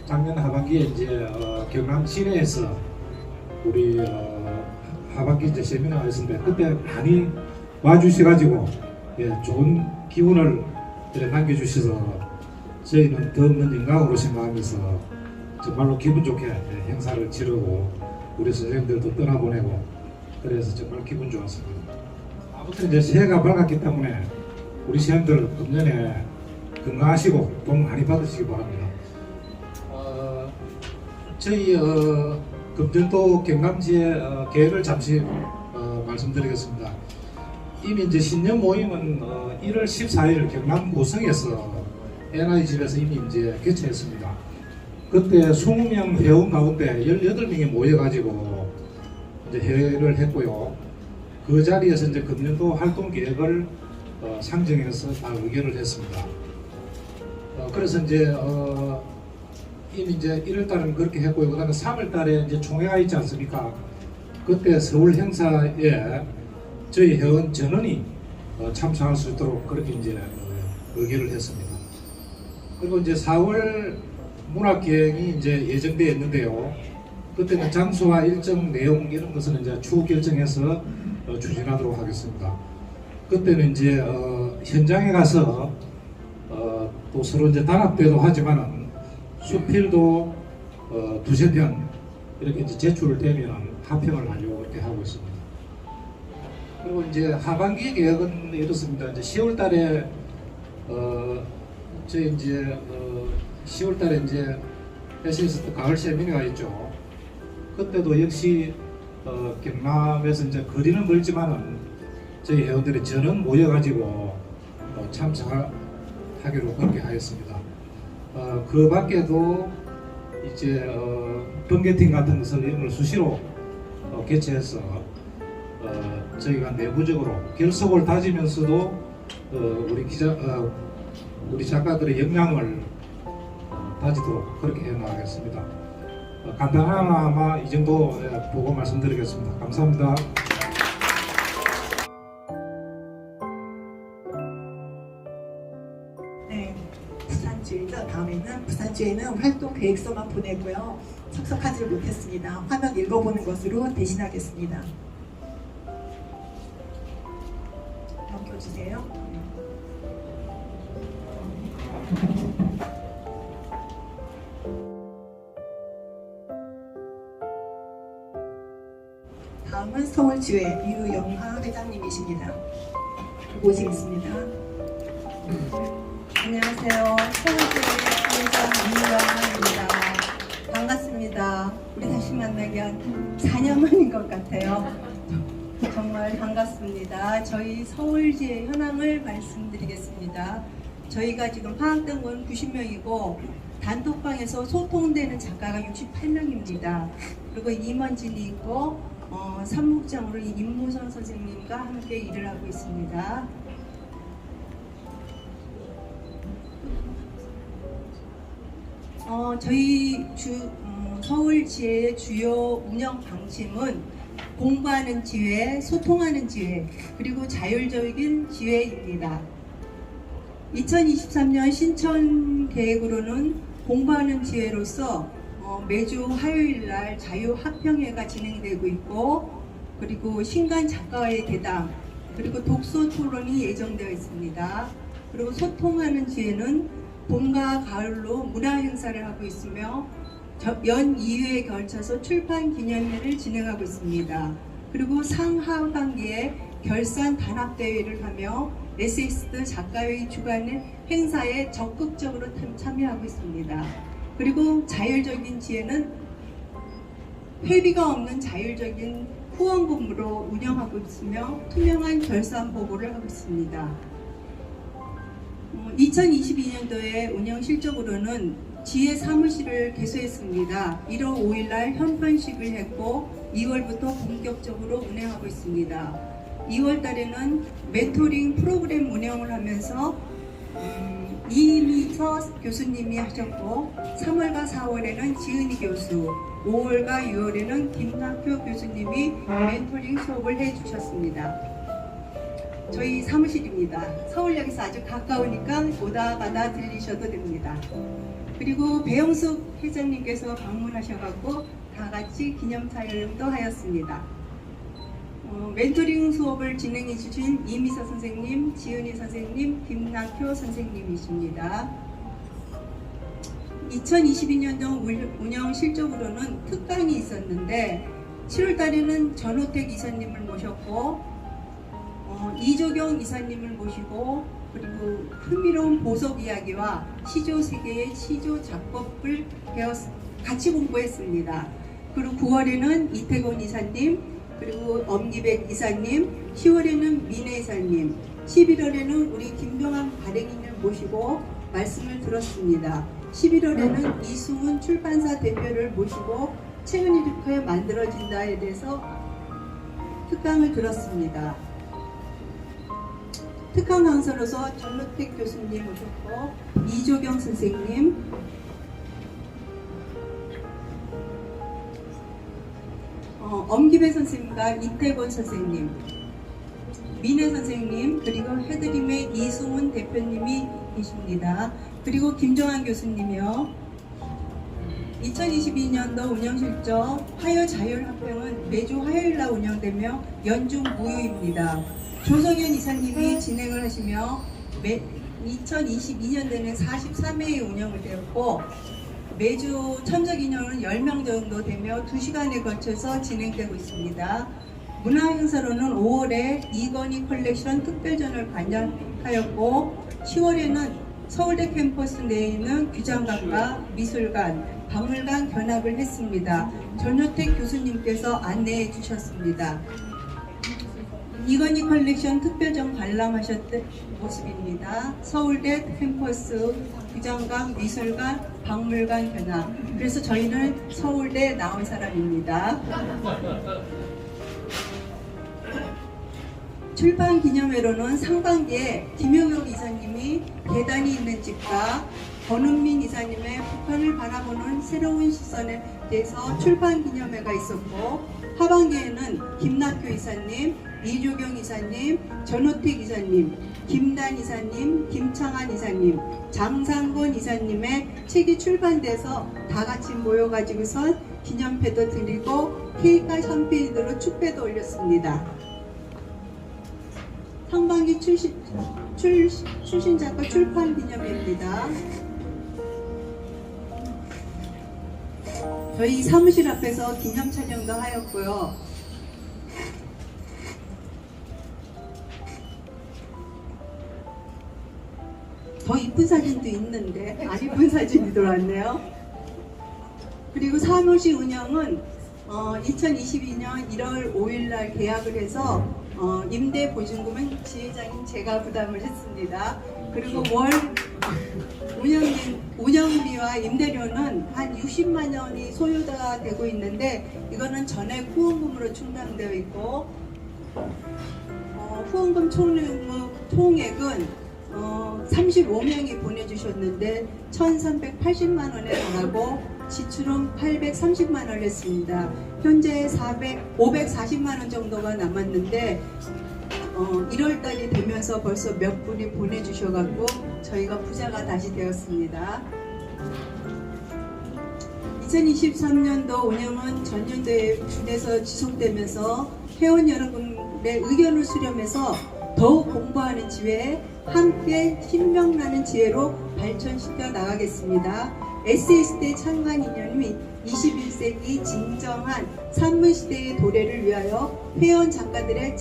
작년 하반기에 이제 경남 시내에서 우리 하반기 이제 세미나가 있었는데 그때 많이 와주셔가지고 예, 좋은 기운을 남겨주셔서 저희는 더 없는 영광으로 생각하면서 정말로 기분 좋게 행사를 치르고 우리 선생님들도 떠나보내고 그래서 정말 기분 좋았습니다. 아무튼 이제 새해가 밝았기 때문에 우리 시험들 금년에 건강하시고 복 많이 받으시기 바랍니다. 저희 금전도 경남지의 계획을 잠시 말씀드리겠습니다. 이미 이제 신년 모임은 1월 14일 경남 고성에서 NI집에서 이미 이제 개최했습니다. 그때 20명 회원 가운데 18명이 모여가지고 이제 회의를 했고요. 그 자리에서 이제 금년도 활동 계획을 상정해서 다 의결을 했습니다. 그래서 이제 이미 이제 1월 달은 그렇게 했고요. 그다음에 3월 달에 이제 총회가 있지 않습니까? 그때 서울 행사에 저희 회원 전원이 참석할 수 있도록 그렇게 이제 의결을 했습니다. 그리고 이제 4월 문학기행이 이제 예정되어 있는데요. 그때는 장소와 일정 내용 이런 것은 이제 추후 결정해서 추진하도록 하겠습니다. 그때는 이제 현장에 가서 또 서로 이제 단합되도 하지만은 수필도 두세 편 이렇게 이제 제출되면 합평을 하려고 그렇게 하고 있습니다. 그리고 이제 하반기 계획은 이렇습니다. 이제 10월달에 저희 이제 10월달에 이제 SST 가을 세미나가 있죠. 그때도 역시 경남에서 이제 거리는 멀지만은 저희 회원들이 전원 모여가지고 참석하기로 그렇게 하였습니다. 그 밖에도 이제 번개팀 같은 것을 이름을 수시로 개최해서 저희가 내부적으로 결속을 다지면서도 우리 작가들의 역량을 다지도록 그렇게 해나가겠습니다. 간단하나마 이 정도 보고 말씀드리겠습니다. 감사합니다. 네, 부산주의죠. 다음에는 부산주의는 활동 계획서만 보내고요. 참석하지 못했습니다. 화면 읽어보는 것으로 대신하겠습니다. 넘겨주세요. 다음은 서울지회 유영하 회장님이십니다. 모시겠습니다. 안녕하세요. 서울지회 회장 유영하입니다. 반갑습니다. 우리 다시 만나기 한 4년 만인 것 같아요. 정말 반갑습니다. 저희 서울지회 현황을 말씀드리겠습니다. 저희가 지금 파악등원 90명이고 단톡방에서 소통되는 작가가 68명입니다. 그리고 임원진이 있고 산목장으로 임무선 선생님과 함께 일을 하고 있습니다. 저희 서울지회의 주요 운영 방침은 공부하는 지회, 소통하는 지회, 그리고 자율적인 지회입니다. 2023년 신천 계획으로는 공부하는 지회로서 매주 화요일날 자유합평회가 진행되고 있고, 그리고 신간 작가와의 대담, 그리고 독서 토론이 예정되어 있습니다. 그리고 소통하는 지회는 봄과 가을로 문화 행사를 하고 있으며 연 2회에 걸쳐서 출판 기념회를 진행하고 있습니다. 그리고 상하반기에 결산 단합대회를 하며 에세이스트 작가회의 주관의 행사에 적극적으로 참여하고 있습니다. 그리고 자율적인 지혜는 회비가 없는 자율적인 후원금으로 운영하고 있으며 투명한 결산 보고를 하고 있습니다. 2022년도에 운영 실적으로는 지혜 사무실을 개소했습니다. 1월 5일날 현판식을 했고 2월부터 본격적으로 운행하고 있습니다. 2월 달에는 멘토링 프로그램 운영을 하면서 이미서 교수님이 하셨고, 3월과 4월에는 지은이 교수, 5월과 6월에는 김학표 교수님이 멘토링 수업을 해주셨습니다. 저희 사무실입니다. 서울역에서 아주 가까우니까 오다 가다 들리셔도 됩니다. 그리고 배영숙 회장님께서 방문하셔갖고 다 같이 기념촬영도 하였습니다. 멘토링 수업을 진행해 주신 이미서 선생님, 지은이 선생님, 김학표 선생님이십니다. 2022년도 운영 실적으로는 특강이 있었는데 7월 달에는 전호택 이사님을 모셨고 이조경 이사님을 모시고, 그리고 흥미로운 보석 이야기와 시조 세계의 시조 작법을 같이 공부했습니다. 그리고 9월에는 이태곤 이사님, 그리고 엄기백 이사님, 10월에는 민혜 이사님, 11월에는 우리 김동환 발행인을 모시고 말씀을 들었습니다. 11월에는 이승훈 출판사 대표를 모시고 책은 이렇게 만들어진다에 대해서 특강을 들었습니다. 특강 강사로서 전노택 교수님 오셨고 이조경 선생님, 엄기배 선생님과 이태곤 선생님, 민혜 선생님, 그리고 해드림의 이승훈 대표님이 계십니다. 그리고 김정환 교수님이요. 2022년도 운영실적 화요 자율학평은 매주 화요일날 운영되며 연중 무휴입니다. 조성현 이사님이 진행을 하시며 2022년도에는 43회에 운영을 되었고 매주 참석 인원은 10명 정도 되며 2시간에 걸쳐서 진행되고 있습니다. 문화행사로는 5월에 이건희 컬렉션 특별전을 관장하였고 10월에는 서울대 캠퍼스 내에 있는 규장관과 미술관, 박물관 견학을 했습니다. 전효택 교수님께서 안내해 주셨습니다. 이건희 컬렉션 특별전 관람하셨던 모습입니다. 서울대 캠퍼스, 규장관, 미술관, 박물관 견학. 그래서 저희는 서울대 나온 사람입니다. 출판 기념회로는 상반기에 김용혁 이사님이 계단이 있는 집과 권은민 이사님의 북한을 바라보는 새로운 시선에 대해서 출판 기념회가 있었고 하반기에는 김낙교 이사님, 이조경 이사님, 전호택 이사님, 김단 이사님, 김창한 이사님, 장상권 이사님의 책이 출판돼서 다 같이 모여가지고선 기념회도 드리고 케이크 샴페인으로 축배도 올렸습니다. 상반기 출신작가 출판 기념회입니다. 저희 사무실 앞에서 기념 촬영도 하였고요. 더 이쁜 사진도 있는데 안 이쁜 사진이 들어왔네요. 그리고 사무실 운영은 2022년 1월 5일날 계약을 해서 임대 보증금은 지회장인 제가 부담을 했습니다. 그리고 월 운영비와 임대료는 한 60만 원이 소요가 되고 있는데 이거는 전액 후원금으로 충당되어 있고 후원금 총액은 35명이 보내주셨는데 1,380만 원에 달하고 지출은 830만 원을 했습니다. 현재 540만 원 정도가 남았는데 1월달이 되면서 벌써 몇 분이 보내주셔가지고 저희가 부자가 다시 되었습니다. 2023년도 운영은 전년도에 준해서 지속되면서 회원 여러분의 의견을 수렴해서 더욱 공부하는 지혜에 함께 신명나는 지혜로 발전시켜 나가겠습니다. SE시대 창간 이념이 21세기 진정한 산문시대의 도래를 위하여 회원 작가들의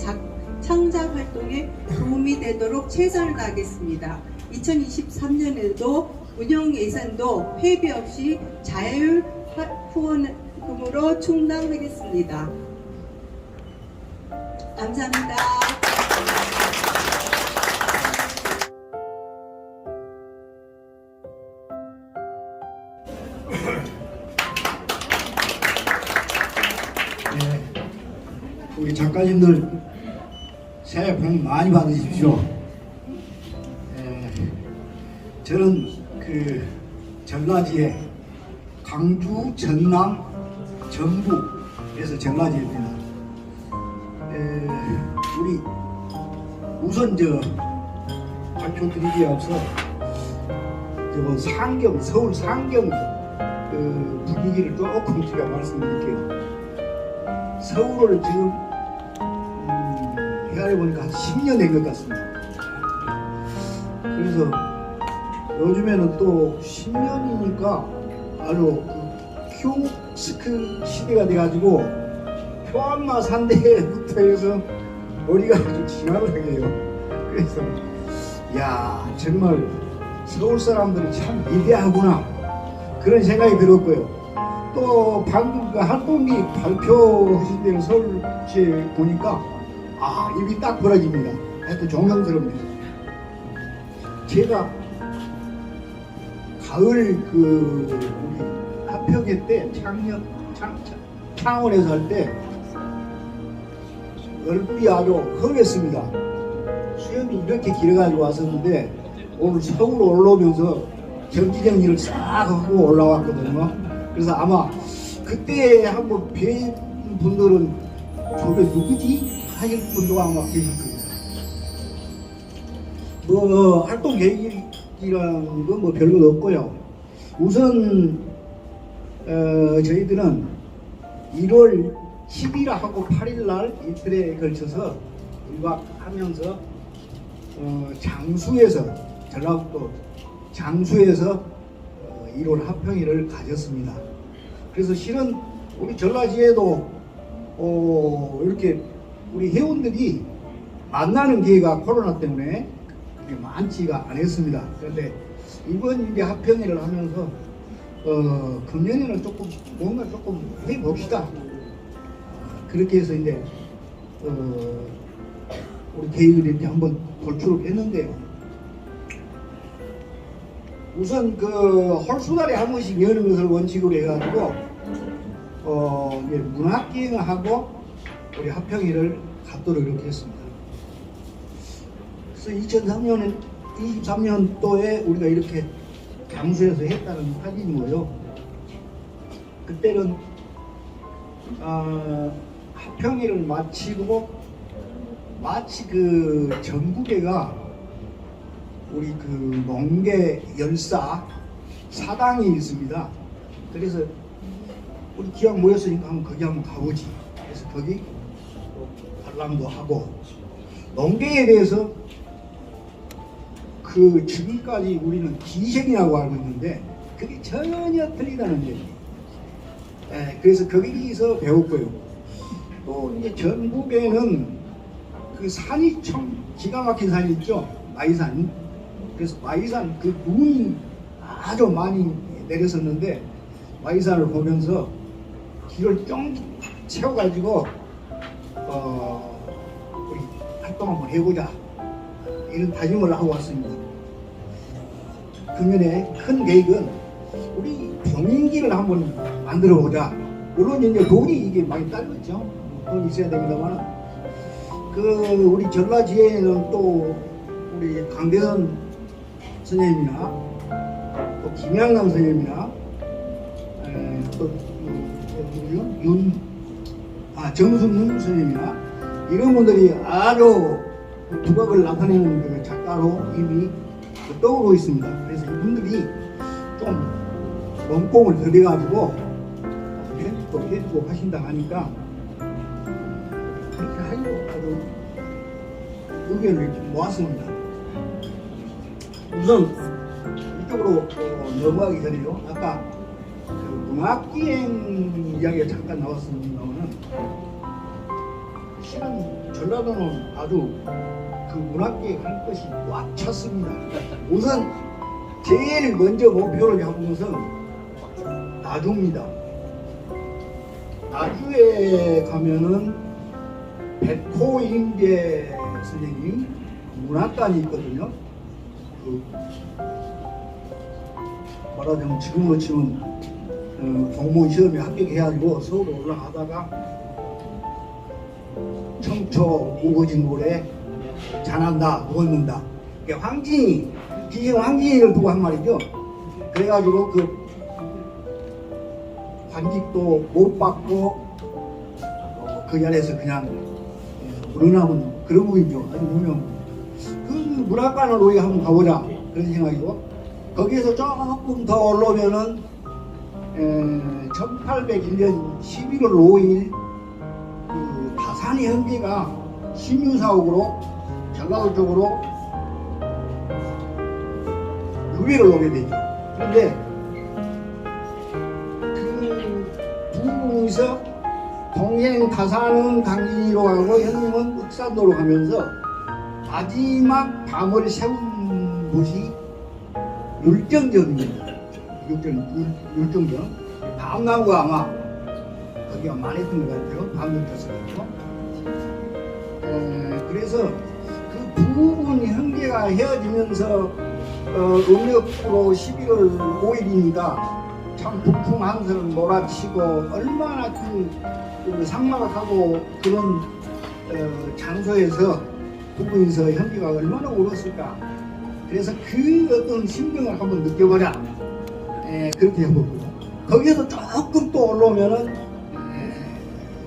창작 활동에 도움이 되도록 최선을 다하겠습니다. 2023년에도 운영 예산도 회비 없이 자율 후원금으로 충당하겠습니다. 감사합니다. 우리 작가님들 새해 복 많이 받으십시오. 저는 그 전라지에 광주, 전남, 전북에서 전라지입니다. 우리 우선 발표드리기에 앞서 상경, 서울 상경 분위기를 조금 제가 말씀드릴게요. 서울을 지금 헤아려보니까 한 10년 된 것 같습니다. 그래서 요즘에는 또 10년이니까 아주 키오스크 시대가 돼가지고 표안마 산대부터 해서 머리가 아주 지나가게요. 그래서 야 정말 서울 사람들은 참 위대하구나 그런 생각이 들었고요. 또 방금 그 활동기 발표하신 데는 서울시에 보니까 입이 딱 벌어집니다. 하여튼 존경스럽네요. 제가 가을 우리 합평회 때 창원에서 할 때 얼굴이 아주 헐했습니다. 수염이 이렇게 길어가지고 왔었는데 오늘 서울로 올라오면서 정기정리를 싹 하고 올라왔거든요. 그래서 아마 그때 한번 뵌 분들은 저게 누구지? 하실 분도 아마 계실 겁니다. 활동 계획이라는 건 별로 없고요. 우선 저희들은 1월 10일하고 8일날 이틀에 걸쳐서 1박 하면서 장수에서 전라북도 장수에서 1월 합평회를 가졌습니다. 그래서 실은 우리 전라지에도 이렇게 우리 회원들이 만나는 기회가 코로나 때문에 그렇게 많지가 않았습니다. 그런데 이번 이제 합평회를 하면서 금년에는 뭔가 조금 해봅시다. 그렇게 해서 이제 우리 계획을 이렇게 한번 도출을 했는데요. 우선 헐수달에 한 번씩 여는 것을 원칙으로 해가지고 이제 문학기행을 하고 우리 합평회를 갖도록 이렇게 했습니다. 그래서 2023년도에 우리가 이렇게 장수에서 했다는 사진이고요. 그때는 합평회를 마치고 마치 전국에가 우리 농계 열사 사당이 있습니다. 그래서 우리 기왕 모였으니까 거기 한번 가보지. 그래서 거기 관람도 하고 농계에 대해서 지금까지 우리는 기생이라고 알고 있는데 그게 전혀 틀리다는 얘기. 그래서 거기서 배웠고요. 또 이제 전국에는 산이 참 기가 막힌 산이 있죠. 마이산. 그래서 마이산 눈이 아주 많이 내렸었는데 마이산을 보면서 길을 쫑 채워가지고 우리 활동 한번 해보자 이런 다짐을 하고 왔습니다. 금년에 큰 계획은 우리 병인기를 한번 만들어 보자. 물론 이제 돈이 이게 많이 딸렸죠. 돈이 있어야 됩니다만 우리 전라지에는 또 우리 강대선 선생님이나 또 김양남 선생님이나 또 정순문 선생님이나 이런 분들이 아주 두각을 나타내는 작가로 이미 떠오르고 있습니다. 그래서 이분들이 좀 몸공을 들여가지고 또 해주고 하신다 하니까 그렇게 하려고 아주 의견을 이렇게 모았습니다. 우선 이쪽으로 넘어가기 전에요. 아까 문학기행 이야기가 잠깐 나왔습니다만은 실은 전라도는 아주 문학기행 할 것이 꽉 찼습니다. 우선 제일 먼저 목표를 잡은 것은 나주입니다. 나주에 가면은 백호임계 선생님 문학관이 있거든요. 말하자면 지금으로 치면 공무원 시험에 합격해가지고 서울로 올라가다가 청초 우거진 고래 잔한다 누웠는다. 황진이 기생 황진이를 두고 한 말이죠. 그래가지고 관직도 못 받고 그 자리에서 그냥 물러나면 그런 분이죠. 아주 유명. 문학관을 우리 한번 가보자 그런 생각이고 거기에서 조금 더 올라오면은 1801년 11월 5일 다산이 현비가 신유사옥으로 전라도 쪽으로 유배를 오게 되죠. 그런데 두 분이서 동생 다산은 강진이로 가고 형님은 흑산도로 가면서 마지막 밤을 세운 곳이 율정전입니다. 율정전. 밤나무가 아마 거기가 많이 했던 것 같아요. 밤을 떴어요. 그래서 그 두 분 형제가 헤어지면서 음력으로 11월 5일이니까 참 북풍 한선 몰아치고 얼마나 그 삭막하고 그런 장소에서 두 분이서 형제가 얼마나 울었을까. 그래서 그 어떤 심정을 한번 느껴보자. 그렇게 해보고 거기에서 조금 또 올라오면은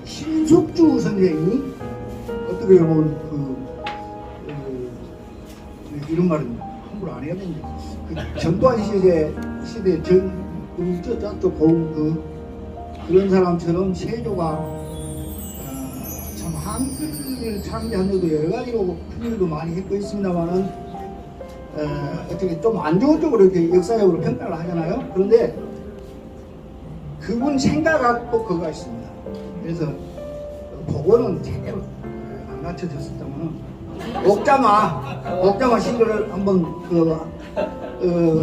신숙주 선생님이 어떻게 보면 이런 말은 함부로 안 해야 되는데 그 전두환 시대 저쪽 본 그런 사람처럼 세조가 참 한글을 창제하는데도 여러 가지로 큰 일도 많이 했고 있습니다만은 어떻게 좀 안 좋은 쪽으로 이렇게 역사적으로 평가를 하잖아요. 그런데 그분 생각하고 그거가 있습니다. 그래서 그거는 제대로 안 갖춰졌었다면 옥자마 시를 한번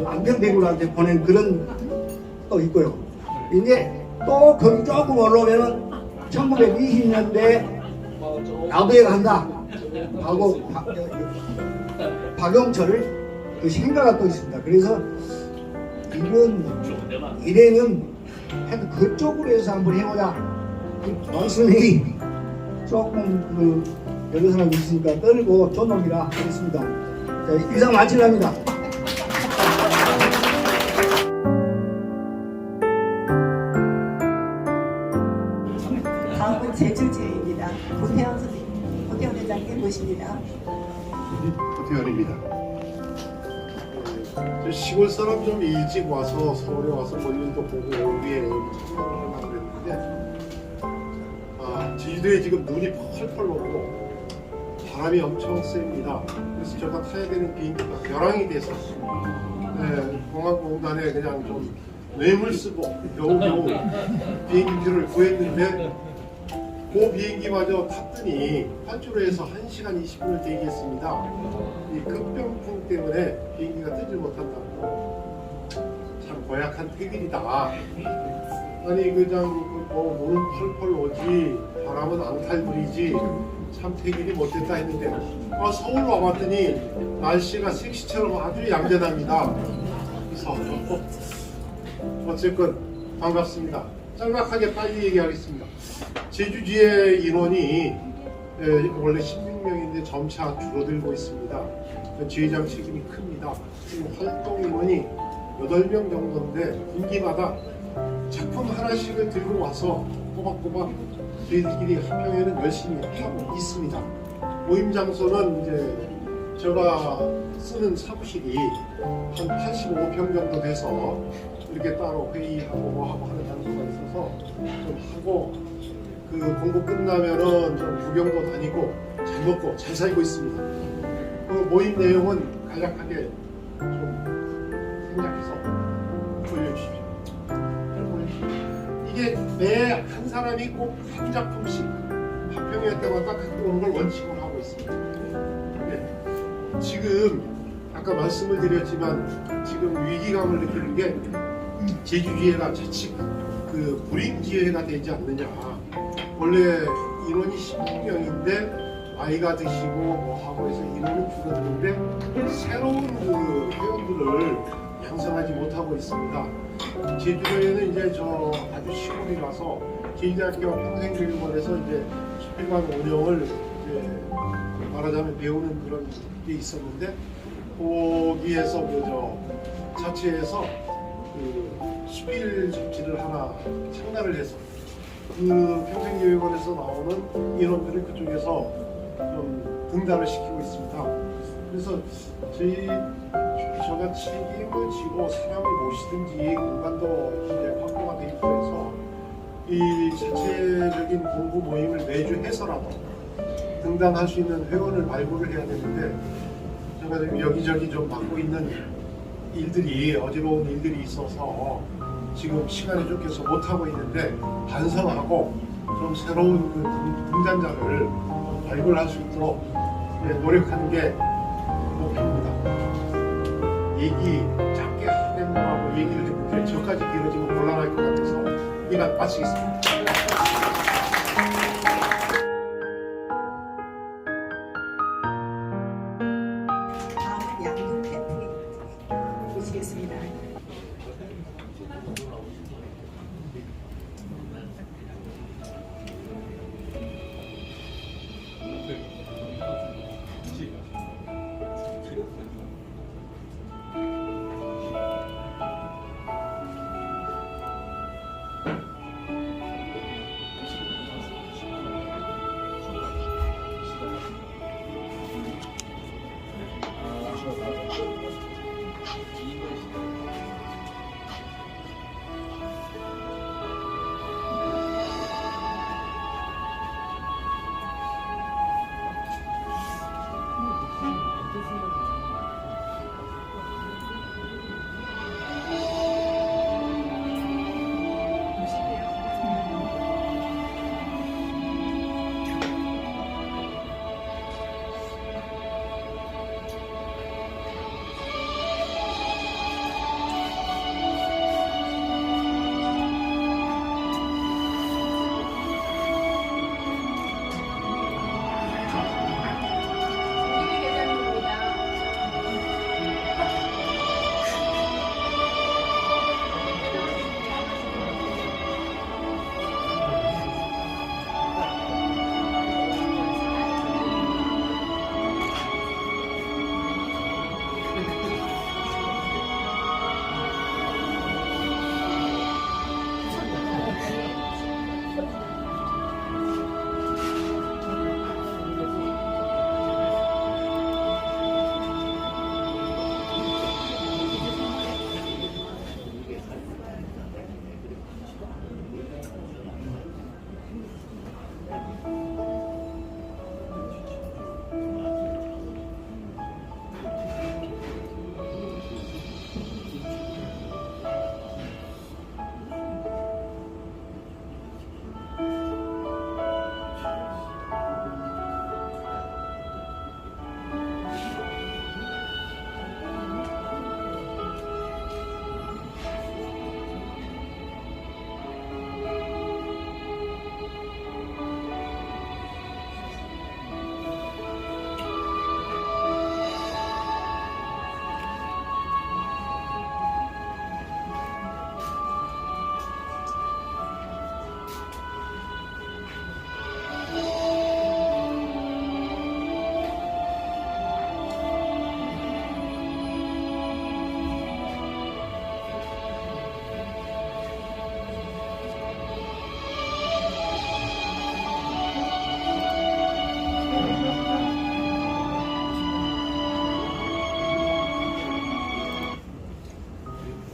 안평대구한테 보낸 그런 또 있고요. 이제 또 거기 조금 올라오면은 1920년대 나도에 간다 하고 박영철을 그 생각가 또 있습니다. 그래서 이래는 하여튼 그쪽으로 해서 한번 해보자. 말씀이 조금 여러 사람이 있으니까 떨고 존놈이라 하겠습니다. 자, 이상 마치랍니다. 다음은 제주지혜입니다. 고태현 선생님, 고태현 회장님 모십니다. 고태현입니다. 시골 사람 좀 일찍 와서 서울에 와서 볼일도 보고 오후에 참석을 하려고 그랬는데 제주도에 지금 눈이 펄펄 오고 바람이 엄청 셉니다. 그래서 제가 타야 되는 비행기가 벼랑이 돼서 공항공단에 그냥 좀 뇌물 쓰고 겨우겨우 비행기표를 구했는데 그 비행기마저 탔더니 활주로에서 1시간 20분을 대기했습니다. 이 급병풍 때문에 비행기가 뜨지 못한다고. 참 고약한 태길이다. 아니 그냥 눈은 펄펄 오지 바람은 앙탈 부리지 참 태길이 못됐다 했는데 서울 와봤더니 날씨가 색시처럼 아주 얌전합니다. 그래서 어쨌건 반갑습니다. 짤막하게 빨리 얘기하겠습니다. 제주지의 인원이 원래 16명인데 점차 줄어들고 있습니다. 지회장 책임이 큽니다. 지금 활동 인원이 8명 정도인데 분기마다 작품 하나씩을 들고 와서 꼬박꼬박 저희들끼리 한평에는 열심히 하고 있습니다. 모임 장소는 이제 제가 쓰는 사무실이 한 85평 정도 돼서 이렇게 따로 회의하고 뭐하고 하는 장소가 있어서 좀 하고 그 공부 끝나면은 좀 구경도 다니고 잘 먹고 잘 살고 있습니다. 그 모임 내용은 간략하게 좀 생략해서 보여주십시오. 이게 매 한 사람이 꼭 한 작품씩 한평회 때마다 갖고 오는 걸 원칙으로 하고 있습니다. 네. 지금 아까 말씀을 드렸지만 지금 위기감을 느끼는 게 제주지회가 자칫 그 불임지회가 되지 않느냐. 원래 인원이 16명인데 나이가 드시고 뭐하고 해서 인원은 줄어드는데 새로운 그 회원들을 양성하지 못하고 있습니다. 제주도에는 이제 저 아주 시골이라서 제주대학교 평생교육원에서 이제 수필관 운영을 이제 말하자면 배우는 그런 게 있었는데 거기에서 저 자체에서 그 수필 잡지를 하나 창단을 해서 그 평생교육원에서 나오는 인원들을 그쪽에서 좀 등단을 시키고 있습니다. 그래서 저가 책임을 지고 사람을 모시든지 공간도 이제 확보가 돼 있고 해서 이 자체적인 공부 모임을 매주 해서라도 등단할 수 있는 회원을 발굴을 해야 되는데 제가 지금 여기저기 좀 맡고 있는 일들이 어지러운 일들이 있어서 지금 시간이 쫓겨서 못하고 있는데 반성하고 좀 새로운 그 등단자를 발굴할 수 있도록 노력하는 게 목표입니다. 얘기 짧게 하려고 얘기를 했는데 저까지 길어지면 곤란할 것 같아서 이만 마치겠습니다. 다음은 양동 팬트리 모시겠습니다.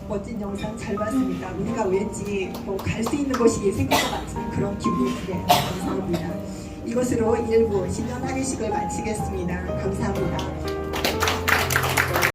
멋진 영상 잘 봤습니다. 우리가 왠지 갈 수 있는 곳이 생길 것 같은 그런 기분이 드네요. 감사합니다. 이것으로 1부 신년 학예식을 마치겠습니다. 감사합니다.